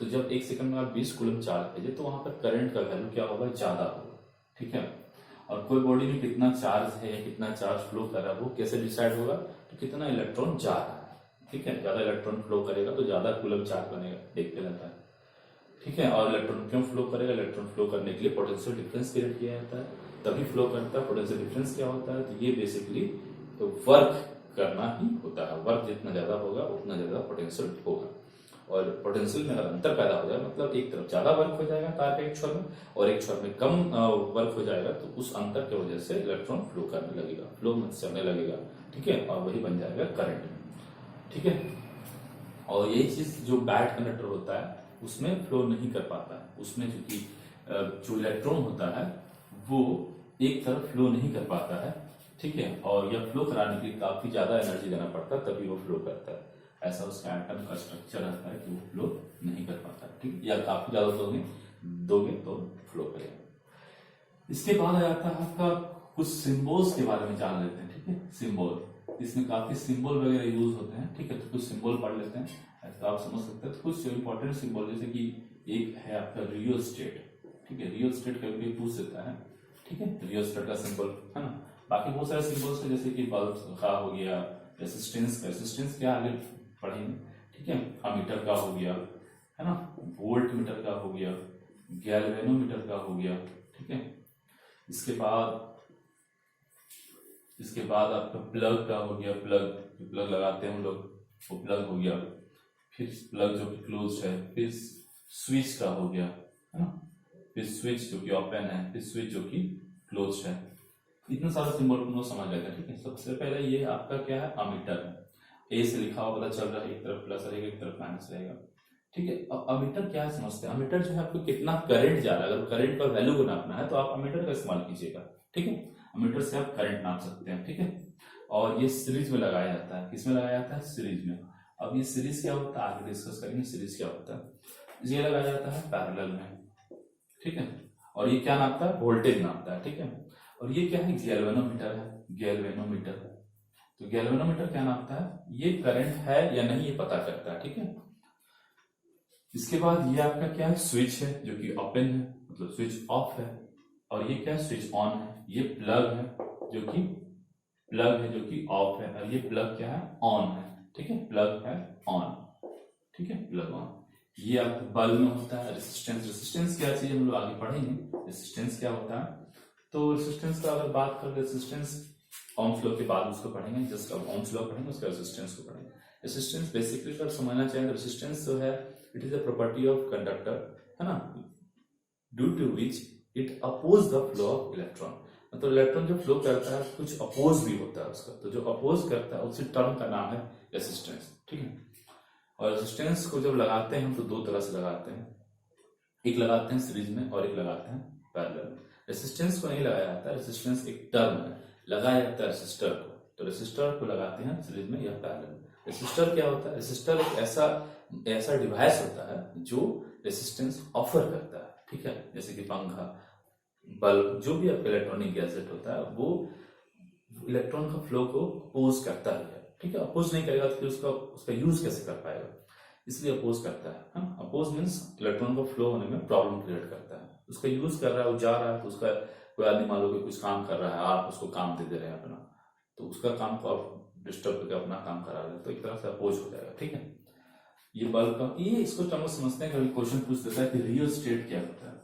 तो जब 1 सेकंड में आप 20 कूलम चार्ज भेजे तो वहां पर करंट का वैल्यू क्या होगा, ज्यादा होगा, ठीक है। और कोई बॉडी में कितना चार्ज है या कितना चार्ज फ्लो कर रहा है वो कैसे डिसाइड होगा, तो कितना इलेक्ट्रॉन जा रहा है, ठीक है। ज्यादा इलेक्ट्रॉन फ्लो करेगा तो ज्यादा कूलम चार्ज बनेगा, देखते रहता है, ठीक है। और इलेक्ट्रॉन क्यों फ्लो करेगा, इलेक्ट्रॉन फ्लो करने के लिए पोटेंशियल डिफरेंस क्रिएट किया जाता है, तभी फ्लो करता है। पोटेंशियल डिफरेंस क्या होता है, तो ये बेसिकली वर्क करना ही होता है, वर्क जितना ज्यादा होगा उतना ज्यादा पोटेंशियल होगा। और पोटेंशियल में अगर अंतर पैदा हो जाए, मतलब एक तरफ ज्यादा वर्क हो जाएगा तार के एक छोर में, और एक छोर में कम वर्क हो जाएगा, तो उस अंतर की वजह से इलेक्ट्रॉन फ्लो करने लगेगा, फ्लो में चलने लगेगा, ठीक है, और वही बन जाएगा करंट, ठीक है। और यही चीज जो बैड कंडक्टर होता है उसमें फ्लो नहीं कर पाता है, उसमें चूंकि जो इलेक्ट्रॉन होता है वो एक तरफ फ्लो नहीं कर पाता है, ठीक है। और यह फ्लो कराने के लिए काफी ज्यादा एनर्जी देना पड़ता है, तभी वो फ्लो करता है। ऐसा उसका एटम का स्ट्रक्चर रहता है कि वो फ्लो नहीं कर पाता, ठीक, या काफी ज्यादा दोगे तो फ्लो करेगा। इसके बाद आ जाता है आपका कुछ सिंबल्स के बारे में जान लेते हैं, ठीक है। सिंबल, इसमें काफी सिंबल वगैरह यूज होते हैं, ठीक है, तो कुछ सिंबल पढ़ लेते हैं, ऐसा आप समझ सकते हैं। तो कुछ इंपॉर्टेंट सिंबल, जैसे कि एक है आपका रियोस्टेट, ठीक है, रियोस्टेट कभी पूछ देता है, ठीक है, रियोस्टेट का सिंबल है ना। बाकी बहुत सारे सिंबल्स है, जैसे कि बल्ब का हो गया, रेसिस्टेंस क्या आगे पढ़ेंगे, ठीक है, अमीटर का हो गया, है ना, वोल्ट मीटर का हो गया, गैल्वेनोमीटर का हो गया, ठीक है। इसके बाद आपका प्लग का हो गया, प्लग लगाते हैं हम लोग, वो प्लग हो गया। फिर प्लग जो कि क्लोज है, फिर स्विच का हो गया, है ना, फिर स्विच जो कि ओपन है, फिर स्विच जो कि क्लोज है। इतना सारा सिंबल तुम लोग समझ जाएगा, ठीक है। सबसे पहले ये आपका क्या है, अमीटर है। ए से लिखा हुआ पता चल रहा है, एक तरफ प्लस रहेगा एक तरफ माइनस रहेगा, ठीक है। अब अमीटर क्या समझते हैं, अमीटर जो है आपको कितना करंट जा रहा है, अगर करंट का वैल्यू को नापना है तो आप अमीटर का इस्तेमाल कीजिएगा, ठीक है। अमीटर से आप करंट नाप सकते हैं, ठीक है। और ये सीरीज में लगाया जाता है, किसमें लगाया जाता है, सीरीज में। अब ये सीरीज क्या होता है आगे डिस्कस करेंगे, सीरीज क्या होता है। ये लगाया जाता है पैरेलल में, ठीक है। और ये क्या नापता है, वोल्टेज नापता है, ठीक है। और ये क्या है, गैल्वेनोमीटर है, गैल्वेनोमीटर। तो गैल्वेनोमीटर क्या नापता है, ये करंट है या नहीं ये पता करता है, ठीक है। इसके बाद ये आपका क्या है, स्विच है जो कि ओपन है, मतलब स्विच ऑफ है। और ये क्या है, स्विच ऑन है। ये प्लग है जो कि ऑफ है, और ये प्लग क्या है, ऑन है, ठीक है। प्लग है ऑन, ठीक है, प्लग ऑन। ये आपके बल्ब में होता है रेसिस्टेंस क्या चीज हम लोग आगे पढ़ेंगे, रेसिस्टेंस क्या होता है। तो रेसिस्टेंस का अगर बात करें, रेसिस्टेंस ओम्स लॉ के बाद उसको पढ़ेंगे, जस्ट अब ओम्स लॉ पढ़ेंगे उसका रेसिस्टेंस को पढ़ेंगे। रेसिस्टेंस बेसिकली अगर समझना चाहें, रेसिस्टेंस जो है it is a property of conductor, है ना, due to which it oppose the flow of electron. मतलब इलेक्ट्रॉन जो फ्लो करता है कुछ अपोज भी होता है उसका, तो जो अपोज करता है उसी टर्म का नाम है रेसिस्टेंस, ठीक है। और रेसिस्टेंस को जब लगाते हैं तो दो तरह से लगाते हैं, एक लगाते हैं सीरीज में और एक लगाते हैं पैरेलल में। रेसिस्टेंस को नहीं लगाया जाता, रेसिस्टेंस एक टर्म है, लगाया जाता है रेसिस्टर को। तो रेसिस्टर को लगाते हैं सीरीज में या पैरेलल में। रेसिस्टर क्या होता है, रेसिस्टर एक ऐसा डिवाइस होता है जो रेसिस्टेंस ऑफर करता है, ठीक है। जैसे कि पंखा, बल्ब, जो भी आपका इलेक्ट्रॉनिक गैजेट होता है वो इलेक्ट्रॉन का फ्लो को अपोज करता है, ठीक है। अपोज नहीं करेगा तो फिर उसका यूज कैसे कर पाएगा, इसलिए अपोज करता है। अपोज मीन्स इलेक्ट्रॉन को फ्लो होने में प्रॉब्लम क्रिएट करता है। उसका यूज कर रहा है, वो जा रहा है, तो उसका कोई आदमी मान लो कि कुछ काम कर रहा है, आप उसको काम दे दे रहे हैं अपना, तो उसका काम को आप डिस्टर्ब करके अपना काम करा रहे हैं, तो एक तरह से अपोज हो जाएगा, ठीक है। ये बल्ब का ये इसको टर्म समझते हैं। कभी क्वेश्चन पूछ देता है कि रियल स्टेट क्या होता है।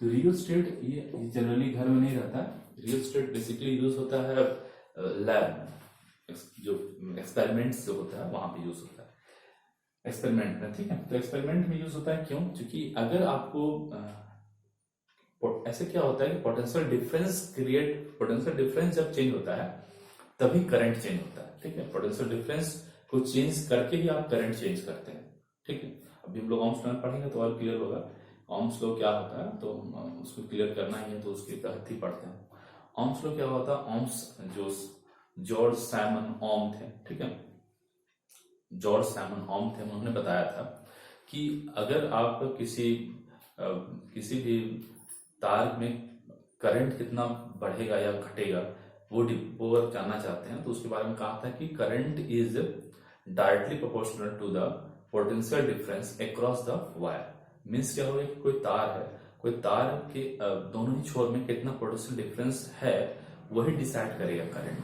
तो रियल स्टेट ये जनरली घर में नहीं रहता है। रियल स्टेट बेसिकली यूज होता है लैब में, जो एक्सपेरिमेंट्स जो होता है वहां पे यूज होता है, एक्सपेरिमेंट में, ठीक है। तो एक्सपेरिमेंट में यूज होता है क्यों, क्योंकि अगर आपको ऐसे क्या होता है कि पोटेंशियल डिफरेंस जब चेंज होता है तभी करंट चेंज होता है, ठीक है। पोटेंशियल डिफरेंस को चेंज करके ही आप करंट चेंज करते हैं, ठीक है। अभी हम लोग ओम्स लॉ पढ़ेंगे तो और क्लियर होगा ओम्स लॉ क्या होता है, तो उसको क्लियर करना ही है तो उसके तहत ही पढ़ते हैं। ओम्स लॉ क्या होता है, ओम्स जो जॉर्ज साइमन ओम थे, ठीक है, जॉर्ज साइमन ओम थे, उन्होंने बताया था कि अगर आप किसी भी तार में करंट कितना बढ़ेगा या घटेगा वो अगर जानना चाहते हैं तो उसके बारे में कहा था कि current is directly proportional to the potential difference across the wire. Means क्या होगा कि कोई तार के दोनों ही छोर में कितना पोटेंशियल डिफरेंस है वही डिसाइड करेगा करंट।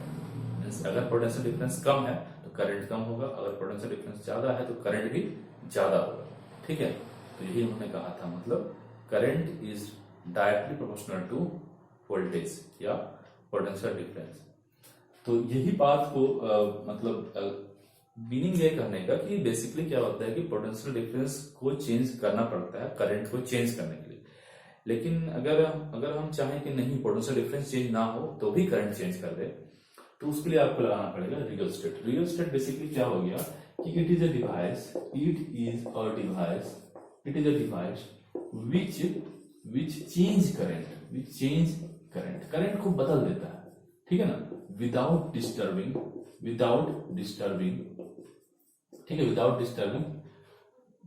मीन्स अगर पोटेंशियल डिफरेंस कम है तो करंट कम होगा, अगर पोटेंशियल डिफरेंस ज्यादा है तो करंट भी ज्यादा होगा, ठीक है। तो यही उन्होंने कहा था, मतलब current is directly proportional to voltage या पोटेंशियल डिफरेंस। तो यही बात को मतलब मीनिंग ये करने का कि बेसिकली क्या होता है कि पोटेंशियल डिफरेंस को चेंज करना पड़ता है करंट को चेंज करने के लिए। लेकिन अगर हम चाहें कि नहीं पोटेंशियल डिफरेंस चेंज ना हो तो भी करंट चेंज कर दे, तो उसके लिए आपको लगाना पड़ेगा real estate. Real estate basically क्या हो गया कि it is a device which change current को बदल देता है, ठीक है ना, विदाउट डिस्टर्बिंग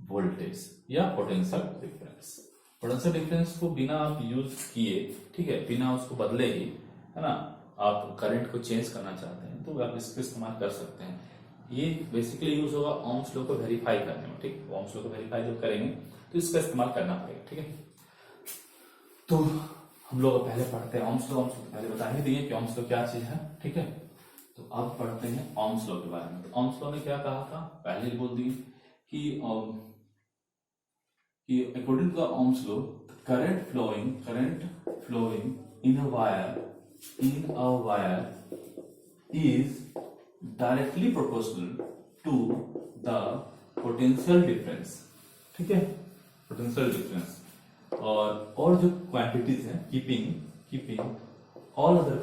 वोल्टेज या पोटेंशियल डिफरेंस को बिना आप यूज किए, ठीक है, बिना उसको बदले ही, है ना, आप करंट को चेंज करना चाहते हैं तो आप इसका इस्तेमाल कर सकते हैं। ये बेसिकली यूज होगा ओम्स लॉ को वेरीफाई करने में, ठीक। ओम्स लॉ को वेरीफाई जब करेंगे तो इसका इस्तेमाल करना पड़ेगा, ठीक है। तो हम लोग पहले पढ़ते हैं ओम्स लॉ पहले बता ही दिए कि ओम्स लॉ क्या चीज है, ठीक है। तो अब पढ़ते हैं ओम्स लॉ के बारे में। तो ओम्स लॉ ने क्या कहा था, पहले ही बोल दिए कि according to the Ohm's law, current flowing in a wire is directly proportional to the potential difference. ठीक है, पोटेंशियल डिफरेंस। और जो क्वांटिटीज हैं, keeping all other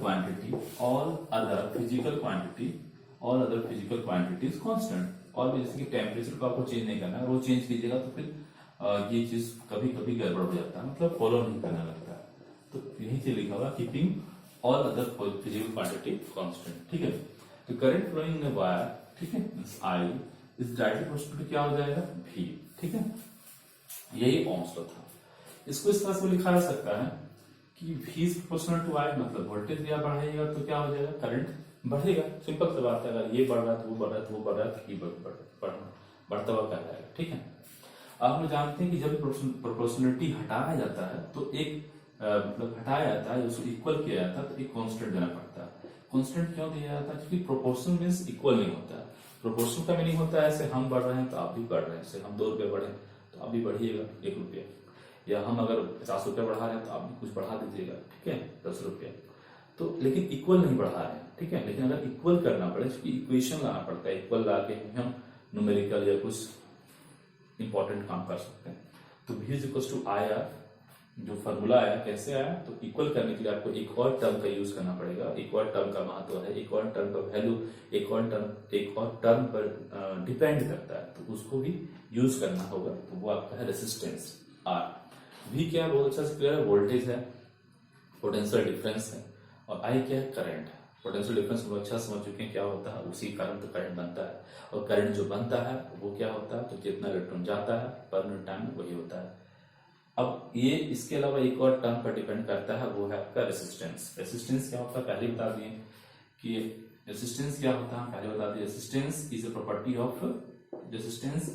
physical quantities constant। और भी जैसे कि टेम्परेचर को आपको चेंज नहीं करना है, वो चेंज कीजिएगा तो फिर ये चीज कभी कभी गड़बड़ हो जाता है, मतलब फॉलो नहीं करने लगता है। तो यही चीज लिखा हुआ keeping all other physical quantity constant. ठीक है, तो करंट फ्लोइंग इन वायर, ठीक है, I is directly proportional to क्या हो जाएगा, भी। ठीक है, यही ओम्स लॉ था। इसको इस तरह से लिखा जा सकता है कि V is proportional to I, मतलब वोल्टेज दिया बढ़ाइएगा तो क्या हो जाएगा, करंट बढ़ेगा। सिंपल सी बात है, अगर ये बढ़ रहा है तो वो बढ़ रहा है, तो वो बढ़ रहा है तो ये बढ़ता हुआ क्या जाएगा। ठीक है, आप लोग जानते हैं कि जब प्रोपोर्शनलिटी हटाया जाता है तो एक मतलब हटाया जाता है, उसको इक्वल किया जाता है तो एक कांस्टेंट देना पड़ता है। कांस्टेंट क्यों दिया जाता है, क्योंकि प्रोपोर्शन मींस इक्वल नहीं होता है। प्रोपोर्शन का मीनिंग होता है ऐसे हम बढ़ रहे हैं तो आप भी बढ़ रहे हैं, ऐसे हम 2 रुपये बढ़े तो आप भी बढ़िएगा 1 रुपया, या हम अगर 50 रुपया बढ़ा रहे हैं तो आप भी कुछ बढ़ा दीजिएगा, ठीक है, 10 रुपया। तो लेकिन इक्वल नहीं बढ़ा रहे हैं, ठीक है। लेकिन अगर इक्वल करना पड़े तो इक्वेशन लाना पड़ता है, इक्वल ला के हम न्यूमेरिकल या कुछ इंपॉर्टेंट काम कर सकते हैं। तो V is equal to I R, जो फॉर्मूला आया कैसे आया, तो इक्वल करने के लिए आपको एक और टर्म का यूज करना पड़ेगा। एक और टर्म का महत्व है, एक और टर्म का वैल्यू एक और टर्म पर डिपेंड करता है, तो उसको भी यूज करना होगा। तो वो आपका है रेसिस्टेंस आर। V क्या है, बहुत अच्छा से क्लियर है, वोल्टेज है, पोटेंशियल डिफरेंस है, और I क्या है, करंट है। पोटेंशियल डिफरेंस हम अच्छा समझ चुके हैं क्या होता है, उसी कारण तो करंट बनता है, और करंट जो बनता है वो क्या होता है, तो जितना इलेक्ट्रॉन जाता है पर यूनिट टाइम वही होता है। अब ये इसके अलावा एक और टर्म पर डिपेंड करता है, वो है आपका रेसिस्टेंस। रेसिस्टेंस क्या होता है पहले बता दिए कि रेसिस्टेंस क्या होता है, पहले बता दिए। Resistance is property of resistance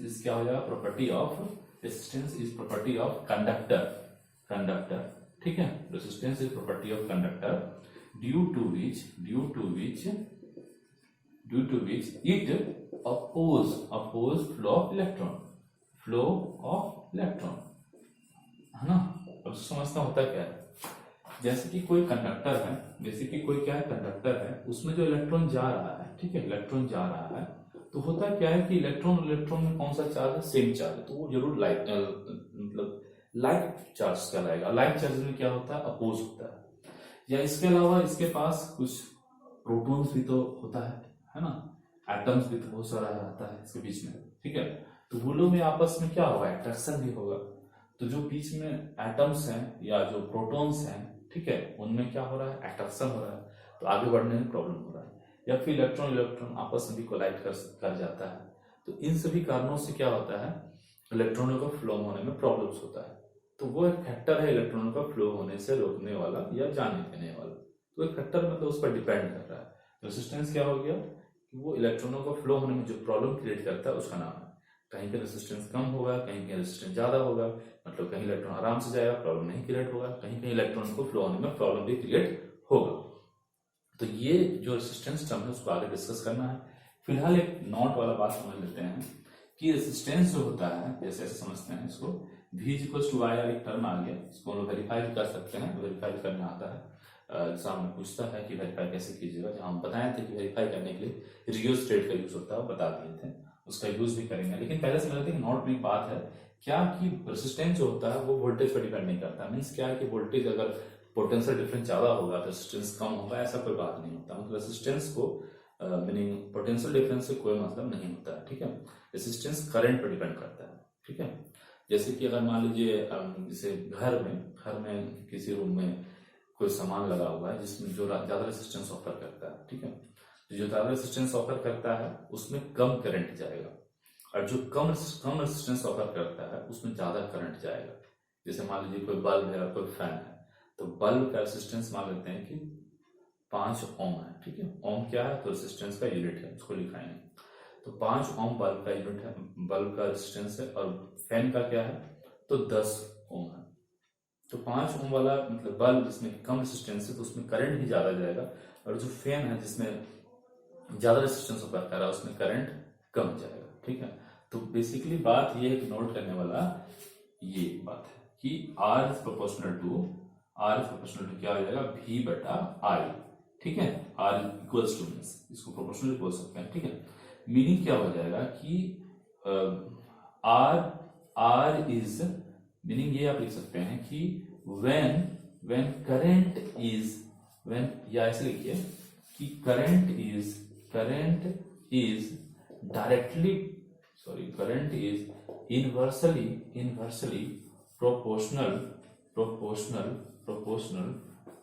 is क्या हो जाएगा, resistance is property of conductor, ठीक है। Resistance is property of conductor due to which it oppose flow of electron, है ना। अब समझना होता क्या है, जैसे कि कोई कंडक्टर है, उसमें जो इलेक्ट्रॉन जा रहा है, ठीक है, इलेक्ट्रॉन जा रहा है, तो होता क्या है कि इलेक्ट्रॉन में कौन सा चार्ज है, सेम चार्ज है, तो वो जरूर लाइक चार्ज कहलाएगा। लाइक चार्ज में क्या होता है, अपोज होता है। या इसके अलावा इसके पास कुछ प्रोटॉन्स भी तो होता है ना, एटम्स भी तो बहुत सारा रहता है इसके बीच में, ठीक है। तो वो लोग में आपस में क्या होगा, अट्रैक्शन भी होगा। तो जो बीच में एटम्स हैं या जो प्रोटॉन्स हैं, ठीक है, उनमें क्या हो रहा है, अट्रैक्शन हो रहा है, तो आगे बढ़ने में प्रॉब्लम हो रहा है। या फिर इलेक्ट्रॉन आपस में भी कोलाइड कर जाता है। तो इन सभी कारणों से क्या होता है, इलेक्ट्रॉनों का फ्लो होने में प्रॉब्लम्स होता है। तो वो एक फैक्टर है इलेक्ट्रॉनों का फ्लो होने से रोकने वाला या जाने देने वाला। तो एक फैक्टर मतलब उस पर डिपेंड कर रहा है। रेसिस्टेंस क्या हो गया, कि वो इलेक्ट्रॉनों का फ्लो होने में जो प्रॉब्लम क्रिएट करता है उसका नाम है। कहीं पे रेसिस्टेंस कम होगा, कहीं पे रेसिस्टेंस ज्यादा होगा, मतलब कहीं इलेक्ट्रॉन आराम से जाएगा, प्रॉब्लम नहीं क्रिएट होगा, कहीं इलेक्ट्रॉन को फ्लो होने में प्रॉब्लम भी क्रिएट होगा। तो ये जो रेसिस्टेंस टर्म है उसको आगे डिस्कस करना है। फिलहाल एक नोट वाला बात समझ लेते हैं कि रेसिस्टेंस जो होता है, जैसे ऐसे समझते हैं इसको, V equals to I R एक टर्म आ गया, इसको हम वेरीफाई कर सकते हैं। वेरीफाई करना आता है, एग्जाम में पूछता है कि वेरीफाई कैसे कीजिएगा। जहां हम बताए थे कि वेरीफाई करने के लिए रियोस्टेट का यूज होता है, वो बता दिए थे, उसका यूज भी करेंगे। लेकिन पहले समझ लेते हैं कि नोट में एक बात है क्या, कि रेसिस्टेंस जो होता है वो वोल्टेज पर डिपेंड नहीं करता। मीन्स क्या है कि वोल्टेज अगर पोटेंशियल डिफरेंस ज्यादा होगा तो रेसिस्टेंस कम होगा, ऐसा कोई बात नहीं होता। मतलब रेसिस्टेंस को मीनिंग पोटेंशियल डिफरेंस से कोई मतलब नहीं होता है, ठीक है। रेसिस्टेंस करंट पर डिपेंड करता है, ठीक है। जैसे कि अगर मान लीजिए जैसे घर में किसी रूम में कोई सामान लगा हुआ है जिसमें जो ज्यादा रेसिस्टेंस ऑफर करता है, ठीक है, तो जो ज्यादा रेसिस्टेंस ऑफर करता है उसमें कम करंट जाएगा, और जो कम रेसिस्टेंस ऑफर करता है उसमें ज्यादा करंट जाएगा। जैसे मान लीजिए कोई बल्ब है और कोई फैन है, तो बल्ब का रेसिस्टेंस मान लेते हैं कि 5 ओम है, ठीक है। ओम क्या है, तो रेसिस्टेंस का यूनिट है, उसको लिखाएंगे। तो 5 ओम बल्ब का यूनिट है, बल्ब का रेसिस्टेंस है, और फैन का क्या है, तो 10 ओम है। तो 5 ओम वाला मतलब बल्ब जिसमें कम रेसिस्टेंस है तो उसमें करंट भी ज्यादा जाएगा, और जो फैन है जिसमें ज्यादा रेसिस्टेंस ऑफर कर रहा है उसमें करंट कम जाएगा, ठीक है। तो बेसिकली बात ये है कि नोट करने वाला ये बात है कि R इज प्रोपोर्शनल टू क्या हो जाएगा V बटा I, ठीक है। R इक्वल्स टू मीन्स इसको प्रोपोर्शनल बोल सकते हैं, ठीक है। मीनिंग क्या हो जाएगा कि R इज, मीनिंग ये आप लिख सकते हैं कि when current is, when, या ऐसे लिखिए कि current is directly, current is inversely proportional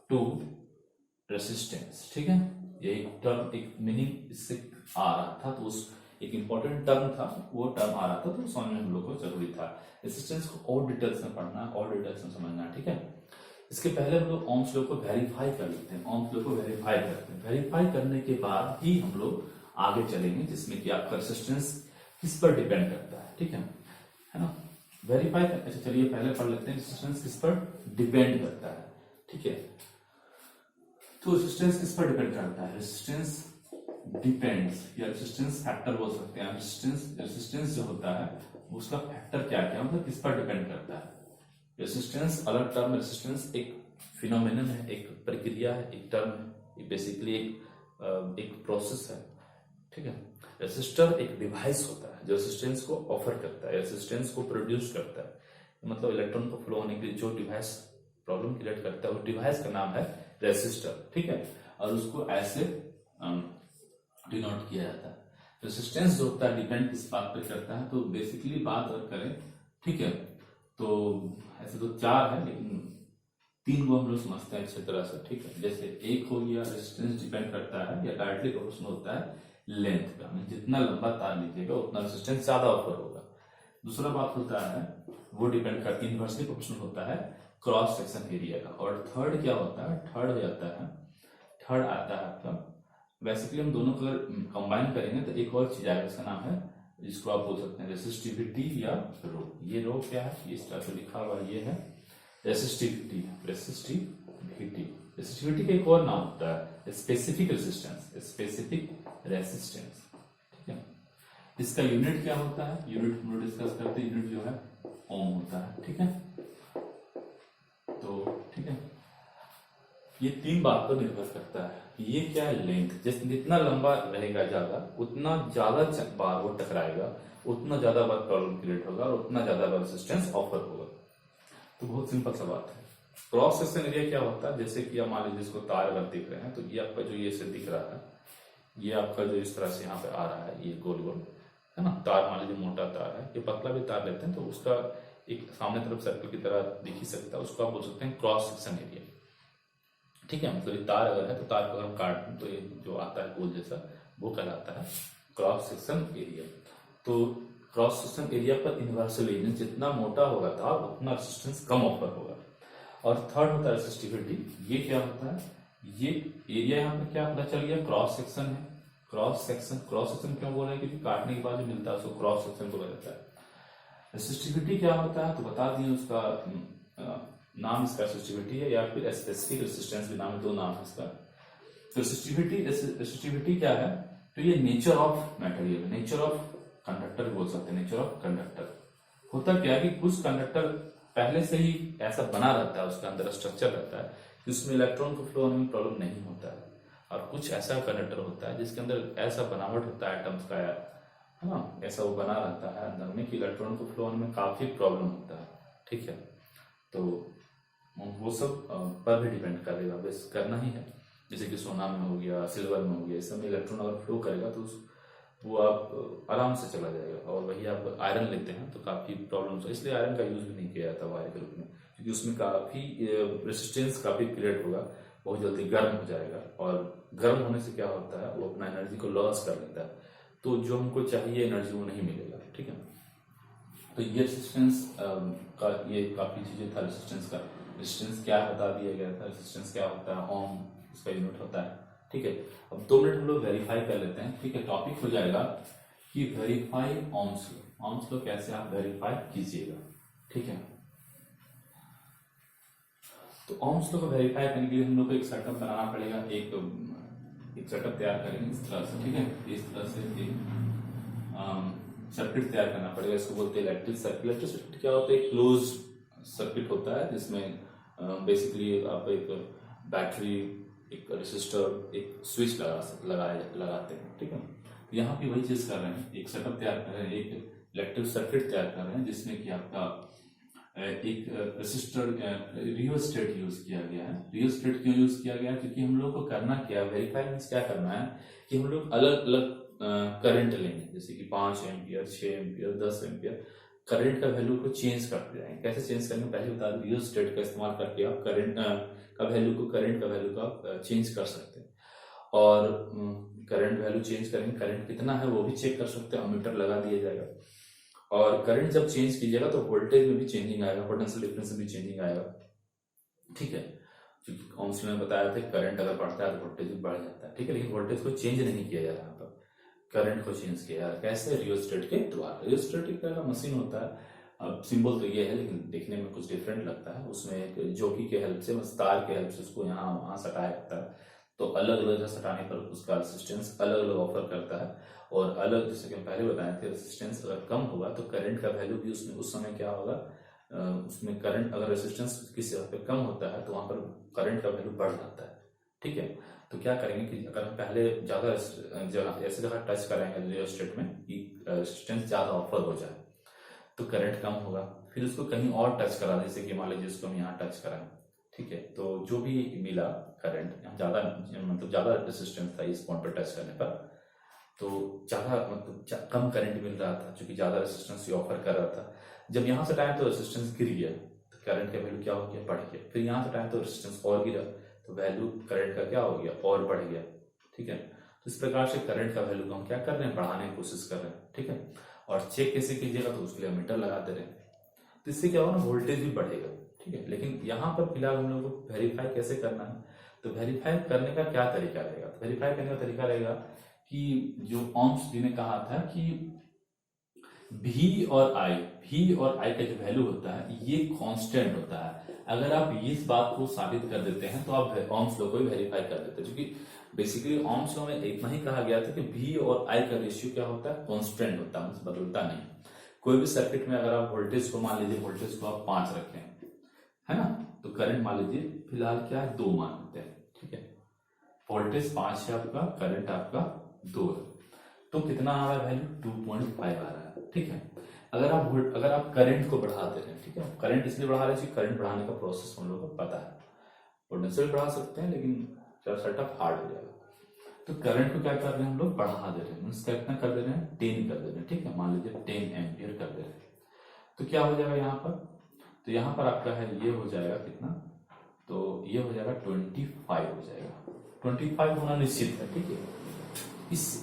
to resistance, ठीक है। ये एक टर्म, एक मीनिंग इससे आ रहा था, तो उस एक इंपॉर्टेंट टर्म था, वो टर्म आ रहा था, तो समझ में हम लोग को जरूरी था। रेजिस्टेंस को और डिटेल्स में पढ़ना, और डिटेल्स में समझना, ठीक है। इसके पहले हम लोग ओम्स लॉ को वेरीफाई कर लेते हैं, ओम्स लॉ को वेरीफाई करते हैं। वेरीफाई करने के बाद ही हम लोग आगे चलेंगे, जिसमें कि आपका रेजिस्टेंस किस पर डिपेंड करता है, ठीक है ना। वेरीफाई, अच्छा चलिए पहले पढ़ लेते हैं रेजिस्टेंस किस पर डिपेंड करता है, ठीक है। तो रेजिस्टेंस किस पर डिपेंड करता है, रेजिस्टेंस डिपेंड्स, या रेजिस्टेंस फैक्टर बोल सकते हैं। रेजिस्टेंस जो होता है उसका फैक्टर क्या क्या मतलब किस पर डिपेंड करता है। रेजिस्टेंस अलग टर्म, रेजिस्टेंस एक फिनोमेनन है, एक प्रक्रिया है, एक टर्म है, बेसिकली एक प्रोसेस है, ठीक है। रेजिस्टर एक डिवाइस होता है जो रेजिस्टेंस को ऑफर करता है, रेजिस्टेंस को प्रोड्यूस करता है, मतलब इलेक्ट्रॉन को फ्लो होने के लिए जो डिवाइस प्रॉब्लम क्रिएट करता है, उस डिवाइस का नाम है रेजिस्टर, ठीक है। और उसको ऐसे डिनोट किया जाता है। रेजिस्टेंस जो होता है डिपेंड किस बात पर करता है, तो बेसिकली बात अगर करें, ठीक है, तो ऐसे तो चार है, लेकिन तीन को हम लोग समझते हैं अच्छी तरह से, ठीक है। जैसे एक हो गया रेजिस्टेंस डिपेंड करता है या डायरेक्टली प्रोपोर्शनल होता है लेंथ का, जितना लंबा तार लीजिएगा उतना रेजिस्टेंस ज्यादा ऑफर होगा। दूसरा बात होता है वो डिपेंड करती है, इनवर्सली प्रोपोर्शनल होता है क्रॉस सेक्शन एरिया का। और थर्ड क्या होता है, थर्ड हो जाता है, थर्ड आता है आपका, बेसिकली हम दोनों को अगर कंबाइन करेंगे तो एक और चीज आएगा, इसका नाम है, जिसको आप बोल सकते हैं रेसिस्टिविटी या रो। ये रो क्या है, ये इस तरह से लिखा हुआ, ये है रेसिस्टिविटी। रेसिस्टिविटी का एक और नाम होता है स्पेसिफिक रेसिस्टेंस, ठीक है। इसका यूनिट क्या होता है, यूनिट हम लोग डिस्कस करते हैं, यूनिट जो है ओम होता है, ठीक है। तो ठीक है, ये तीन बात पर निर्भर करता है। ये क्या है, लेंथ, जितना लंबा रहेगा ज्यादा, उतना ज्यादा बार वो टकराएगा, उतना ज्यादा बार प्रॉब्लम क्रिएट होगा और उतना ज्यादा बार रेजिस्टेंस ऑफर होगा। तो बहुत सिंपल सा बात है। क्रॉस सेक्शन एरिया क्या होता है, जैसे कि आप मान लीजिए इसको तार अगर दिख रहे हैं, तो ये आपका जो ये से दिख रहा है, ये आपका जो इस तरह से यहाँ पे आ रहा है, ये गोल गोल है ना तार, मान लीजिए मोटा तार है, ये पतला भी तार लेते हैं, तो उसका एक सामने तरफ सर्कल की तरह दिख ही सकता है, उसको आप बोल सकते हैं क्रॉस सेक्शन एरिया, ठीक है। मतलब ये तार अगर है तो तार को हम काट दें तो ये जो आता है गोल जैसा, वो कहलाता है क्रॉस सेक्शन एरिया। तो क्रॉस सेक्शन एरिया पर इनवर्सली, जितना मोटा होगा तार उतना रेजिस्टेंस कम ऑफर होगा। और थर्ड होता है रेसिस्टिविटी। ये क्या होता है, ये एरिया यहाँ पे क्या पता चल गया, क्रॉस सेक्शन है। क्रॉस सेक्शन क्यों बोल रहे हैं, क्योंकि काटने के बाद जो मिलता है उसको क्रॉस सेक्शन बोला जाता है। रेसिस्टिविटी क्या होता है, तो बता दिए, उसका नाम इसका रेसिस्टिविटी है, या फिर स्पेसिफिक रेजिस्टेंस भी नाम है, दो नाम है इसका। तो रेसिस्टिविटी क्या है, तो ये nature of material, nature of conductor बोल सकते हैं, नेचर ऑफ कंडक्टर। होता क्या है कि कुछ कंडक्टर पहले से ही ऐसा बना रहता है, उसका अंदर स्ट्रक्चर रहता है कि उसमें इलेक्ट्रॉन को फ्लो होने में प्रॉब्लम नहीं होता है। और कुछ ऐसा कंडक्टर होता है जिसके अंदर ऐसा बनावट होता है एटम्स का, है ना, ऐसा वो बना रहता है अंदर में कि इलेक्ट्रॉन को फ्लो होने में काफी प्रॉब्लम होता है, ठीक है। तो वो सब पर भी डिपेंड करेगा, बस करना ही है। जैसे कि सोना में हो गया, सिल्वर में हो गया, इस सब में इलेक्ट्रॉन अगर फ्लो करेगा तो वो आप आराम से चला जाएगा। और वही आप आयरन लेते हैं तो काफी प्रॉब्लम, इसलिए आयरन का यूज भी नहीं किया जाता वायर के रूप में, क्योंकि उसमें काफी रेसिस्टेंस काफी क्रिएट होगा, बहुत जल्दी गर्म हो जाएगा, और गर्म होने से क्या होता है, वो अपना एनर्जी को लॉस कर लेता है, तो जो हमको चाहिए एनर्जी वो नहीं मिलेगा, ठीक है। तो ये रेसिस्टेंस का ये काफी चीजें था, रेसिस्टेंस का, रेजिस्टेंस क्या बता दिया गया था, रेजिस्टेंस क्या होता है, ओम इसका यूनिट होता है, ठीक है। अब 2 मिनट हम लोग वेरीफाई कर लेते हैं, ठीक है। टॉपिक हो जाएगा कि verify Ohm's law. Ohm's law कैसे आप वेरीफाई कीजिएगा, ठीक है। तो ओम्स लॉ को वेरीफाई करने के लिए हम लोग को एक सेटअप बनाना पड़ेगा, एक सेटअप तैयार करेंगे इस तरह से, ठीक है। इस तरह से सर्किट तैयार करना पड़ेगा, इसको बोलते हैं इलेक्ट्रिक सर्किट। इलेक्ट्रिक सर्किट क्या होता है, एक क्लोज सर्किट होता है जिसमें बेसिकली आप एक बैटरी, एक रेसिस्टर, एक स्विच लगाते हैं, ठीक है। यहाँ पे वही चीज कर रहे हैं, एक सेटअप तैयार कर रहे हैं, एक इलेक्ट्रिक सर्किट तैयार कर रहे हैं जिसमें कि आपका एक रेसिस्टर रियोस्टेट यूज किया गया है। रियोस्टेट क्यों यूज किया गया है, क्योंकि हम लोग को करना क्या है, वेरीफाई मींस क्या करना है कि हम लोग अलग अलग करंट लेंगे, जैसे कि 5 एम्पियर, 6 एम्पियर, 10 एम्पियर करंट का वैल्यू को चेंज करते जाएंगे। कैसे चेंज करेंगे, पहले बता दें, रियोस्टेट का इस्तेमाल करके आप करंट का वैल्यू को करंट का वैल्यू का चेंज कर सकते हैं। और करंट वैल्यू चेंज करेंगे, करंट कितना है वो भी चेक कर सकते हैं, अमीटर लगा दिया जाएगा। और करंट जब चेंज कीजिएगा तो वोल्टेज में भी चेंजिंग आएगा, पोटेंशियल डिफरेंस में भी चेंजिंग आएगा, ठीक है। क्योंकि ओम्स ने बताया था करंट अगर बढ़ता है तो वोल्टेज भी बढ़ जाता है, ठीक है। लेकिन वोल्टेज को चेंज नहीं किया जा रहा, पर करंट को चेंज किया जा रहा। कैसे, रियोस्टेट के द्वारा। रियोस्टेट एक तरह का मशीन होता है, अब सिंबल तो ये है लेकिन देखने में कुछ डिफरेंट लगता है। उसमें एक जोकी के हेल्प से, तार के हेल्प से उसको यहाँ वहां सटाया जाता है, तो अलग अलग सटाने पर उसका रेसिस्टेंस अलग अलग ऑफर करता है। और अलग, जैसे कि हम पहले बताए थे, रेसिस्टेंस अगर कम होगा तो करंट का वैल्यू भी उसमें उस समय क्या होगा, उसमें करंट अगर रेसिस्टेंस किसी जगह पे कम होता है तो वहां पर करंट का वैल्यू बढ़ जाता है, ठीक है। तो क्या करेंगे कि अगर हम पहले ज्यादा जगह ऐसी जगह टच कराएंगे रियोस्टेट में कि रेसिस्टेंस ज्यादा ऑफर हो जाए तो करंट कम होगा। फिर उसको कहीं और टच करा, जैसे कि मान लीजिए इसको हम यहाँ टच कराएं, ठीक है, तो जो भी मिला करंट ज्यादा, मतलब ज्यादा रेसिस्टेंस था इस पॉइंट पर टच करने पर, तो ज्यादा मतलब कम करंट मिल रहा था क्योंकि ज्यादा रेसिस्टेंस ये ऑफर कर रहा था। जब यहाँ से टाइम तो रेसिस्टेंस गिर गया तो करंट का वैल्यू क्या हो गया, बढ़ गया। फिर यहाँ से टाइम तो रेसिस्टेंस और गिरा तो वैल्यू करंट का क्या हो गया, और बढ़ गया, ठीक है। तो इस प्रकार से करंट का वैल्यू को हम क्या कर रहे हैं, बढ़ाने की कोशिश कर रहे हैं, ठीक है। और चेक कैसे कीजिएगा, तो उसके लिए मीटर लगा दे रहे हैं, तो इससे क्या होगा ना, वोल्टेज भी बढ़ेगा, ठीक है। लेकिन यहाँ पर फिलहाल हम लोगों को वेरीफाई कैसे करना है, तो वेरीफाई करने का क्या तरीका रहेगा, तो वेरीफाई करने का तरीका रहेगा कि जो ओम्स जी ने कहा था कि V और I का जो वैल्यू होता है ये कांस्टेंट होता है। अगर आप इस बात को साबित कर देते हैं तो आप ओम्स लॉ को भी वेरीफाई कर देते हैं, क्योंकि बेसिकली ओम्स लॉ में इतना ही कहा गया था कि V और I का रेशियो क्या होता है, कांस्टेंट होता है, मतलब बदलता नहीं। कोई भी सर्किट में अगर आप वोल्टेज को, मान लीजिए वोल्टेज को आप 5 रखें, है ना, तो करंट मान लीजिए फिलहाल क्या है, 2 मान होते हैं, ठीक है। वोल्टेज 5 है आपका, करंट आपका 2 है, तो कितना आ रहा है वैल्यू, 2.5 आ रहा है, ठीक है। अगर आप करंट को बढ़ा दे रहे हैं, ठीक है, करंट इसलिए बढ़ा रहे हैं, करंट बढ़ाने का प्रोसेस हम लोगों को पता है, पोटेंशियल बढ़ा सकते हैं लेकिन सेटअप हार्ड हो जाएगा। तो करंट को क्या कर रहे हैं हम लोग, बढ़ा दे रहे हैं, कितना कर दे रहे हैं, 10 कर दे रहे हैं, ठीक है, मान लीजिए 10 एम्पियर कर दे रहे हैं। तो क्या हो जाएगा यहाँ पर, तो यहाँ पर आपका है ये हो जाएगा कितना, तो ये हो जाएगा 25 हो जाएगा, 25 होना निश्चित है, ठीक है।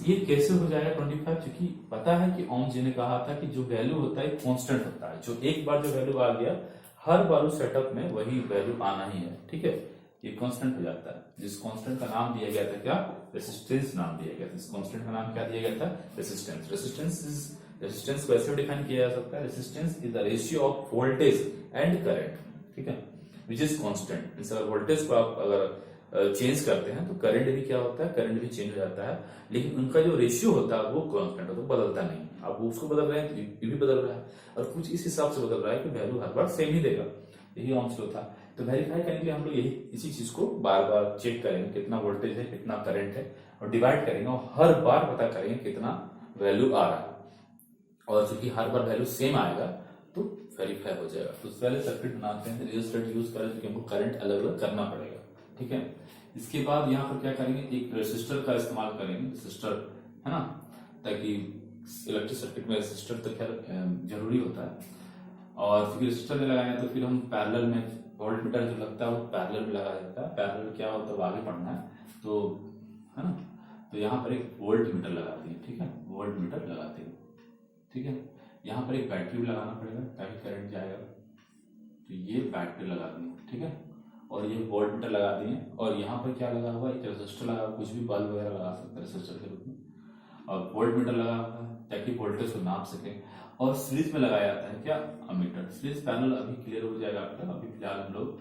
ये कैसे हो जाएगा 25, क्योंकि पता है कि ओम जी ने कहा था कि जो वैल्यू होता है कांस्टेंट होता है, जो एक बार जो वैल्यू आ गया हर बार उस सेटअप में वही वैल्यू आना ही है, ठीक है, ये कांस्टेंट हो जाता है। जिस कांस्टेंट का नाम दिया गया था क्या, रेसिस्टेंस नाम दिया गया था। इस कांस्टेंट का नाम क्या दिया गया था, रेसिस्टेंस। रेसिस्टेंस को ऐसे डिफाइन किया जा सकता है, resistance is the ratio of voltage and current, ठीक है, विच इज कांस्टेंट। अगर वोल्टेज को आप अगर चेंज करते हैं तो करंट भी क्या होता है, करंट भी चेंज हो जाता है, लेकिन उनका जो रेशियो होता है वो कांस्टेंट होता है, बदलता नहीं। आप उसको बदल रहे हैं, ये भी बदल रहा है, और कुछ इस हिसाब से बदल रहा है कि वैल्यू हर बार सेम ही देगा, यही ओम्स लॉ था। तो वेरीफाई करने के लिए हम लोग यही इसी चीज को बार बार चेक करेंगे, कितना वोल्टेज है, कितना करंट है, और डिवाइड करेंगे और हर बार पता करेंगे कितना वैल्यू आ रहा है। और चूंकि हर बार वैल्यू सेम आएगा तो वेरीफाई हो जाएगा। तो पहले सर्किट बनाते हैं, रेजिस्टर यूज करें क्योंकि हमको करंट अलग अलग करना पड़ेगा, ठीक है। इसके बाद यहाँ पर क्या करेंगे, एक रेसिस्टर का इस्तेमाल करेंगे, रेसिस्टर, है ना, ताकि इलेक्ट्रिक सर्किट में रेसिस्टर तो खैर जरूरी होता है। और फिर रेसिस्टर में लगाएंगे तो फिर हम पैरेलल में वोल्ट मीटर जो लगता है वो पैरेलल में लगा देता है। पैरेलल क्या होता है, आगे पढ़ना है तो, है ना। तो यहाँ पर एक वोल्ट मीटर लगाते हैं, ठीक है, वोल्ट मीटर लगाते हैं, ठीक है। यहाँ पर एक बैटरी भी लगाना पड़ेगा ताकि करंट जाएगा, तो ये बैटरी लगा दी, ठीक है। और ये वोल्ट मीटर लगा दिए, और यहाँ पर क्या लगा हुआ, एक रेसिस्टर लगा, कुछ भी बल्ब वगैरह लगा सकते हैं रेसिस्टर के रूप में, और वोल्ट मीटर लगा हुआ है ताकि वोल्टेज को नाप सके। और सीरीज में लगाया जाता है क्या, अमीटर। सीरीज पैनल अभी क्लियर हो जाएगा आपका, अभी फिलहाल हम लोग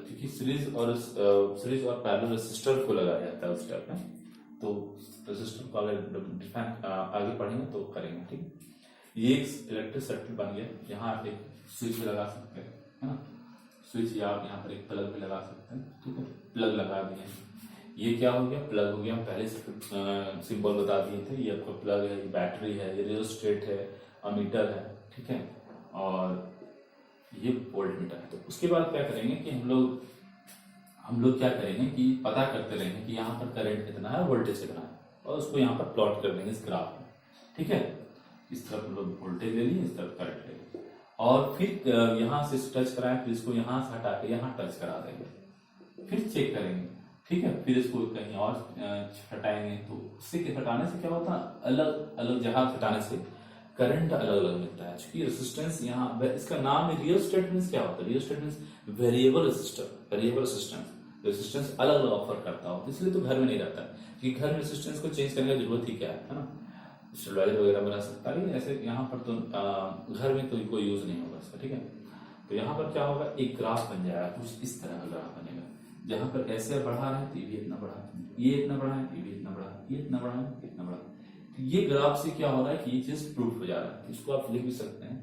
क्योंकि सीरीज और पैनल रेसिस्टर को लगाया जाता है उस टाइप में, तो रेसिस्टर को आगे पढ़ेंगे तो करेंगे, ठीक है। ये एक इलेक्ट्रिक सर्किट बन गया। यहाँ आप एक स्विच भी लगा सकते हैं, है ना, स्विच, या आप यहाँ पर एक प्लग भी लगा सकते हैं, ठीक है, प्लग लगा दिए। ये क्या हो गया, प्लग हो गया। पहले से सिंबल बता दिए थे, ये आपका प्लग है, ये बैटरी है, ये रियोस्टेट है, अमीटर है, ठीक है, और ये वोल्ट मीटर है। तो उसके बाद क्या करेंगे कि हम लोग क्या करेंगे कि पता करते रहेंगे कि यहाँ पर करंट कितना है, वोल्टेज कितना है, और उसको यहाँ पर प्लॉट कर देंगे इस ग्राफ में, ठीक है। इस तरफ हम लोग वोल्टेज ले लिए, इस तरफ करंट ले लिए, और फिर यहाँ से टच कराएं, फिर इसको यहाँ से हटा के यहाँ टच करा देंगे, फिर चेक करेंगे, ठीक है। फिर इसको कहीं और हटाएंगे, तो इससे हटाने से क्या होता है, अलग अलग जगह हटाने से करंट अलग अलग मिलता है। क्योंकि रेजिस्टेंस यहाँ, इसका नाम है रियोस्टेट। मींस क्या होता है, rheostat means variable resistor, variable resistance, resistance अलग अलग ऑफर करता हो, इसलिए तो घर में नहीं रहता है, क्योंकि घर में रेजिस्टेंस को चेंज करने की जरूरत ही क्या है ना, स्टेबलाइजर वगैरह बना सकता है, लेकिन ऐसे यहाँ पर तो घर में तो कोई यूज नहीं होगा इसका, ठीक है। तो यहाँ पर क्या होगा, एक ग्राफ बन जाएगा, कुछ इस तरह का ग्राफ बनेगा, जहां पर ऐसे बढ़ा रहे हैं तो ये भी इतना बढ़ा है, ये इतना बढ़ा है, ये भी इतना बढ़ा है, ये इतना बढ़ा है, इतना बढ़ा है। तो ये ग्राफ से क्या हो रहा है कि ये चीज प्रूफ हो जा रहा है। इसको आप लिख भी सकते हैं,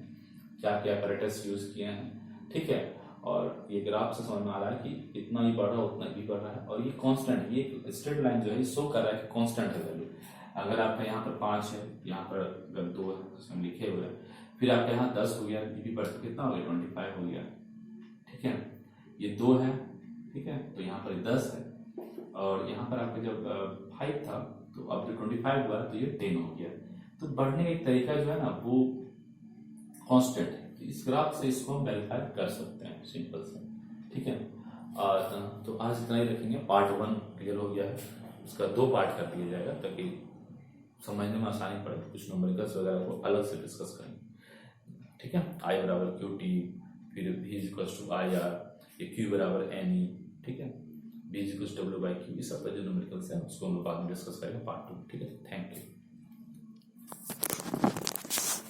क्या क्या अपैरेटस यूज किए हैं, ठीक है। और ये ग्राफ से समझ में आ रहा है कि इतना ही बढ़ रहा है, उतना ही बढ़ रहा है, और ये कांस्टेंट, ये स्ट्रेट लाइन जो है शो कर रहा है कि कांस्टेंट है वैल्यू। अगर आपका यहाँ पर 5 है, यहाँ पर अगर 2 है, तो हम लिखे हुए हैं, फिर आपका यहाँ 10 हो गया, ये भी बढ़ कितना हो गया, 25 हो गया, ठीक है। ये 2 है, ठीक है, तो यहाँ पर 10 है, और यहाँ पर आपका जब 5 था, तो अब जो 25 हुआ तो ये 10 हो गया। तो बढ़ने का एक तरीका जो है ना, वो कांस्टेंट है। तो इस ग्राफ से इसको हम वेरीफाई कर सकते हैं, सिंपल से, ठीक है। तो आज इतना ही रखेंगे। पार्ट 1 क्लियर हो गया है, उसका 2 पार्ट कर दिया जाएगा ताकि समझने में आसानी पड़े। कुछ न्यूमेरिकल्स वगैरह को अलग से डिस्कस करेंगे, ठीक है। I बराबर क्यू टी, फिर V equals to I R, ये Q बराबर एन ई, ठीक है, B equals W by Q. इस सब का जो न्यूमेरिकल्स है उसको हम लोग बाद में डिस्कस करेंगे पार्ट 2, ठीक है। Thank you.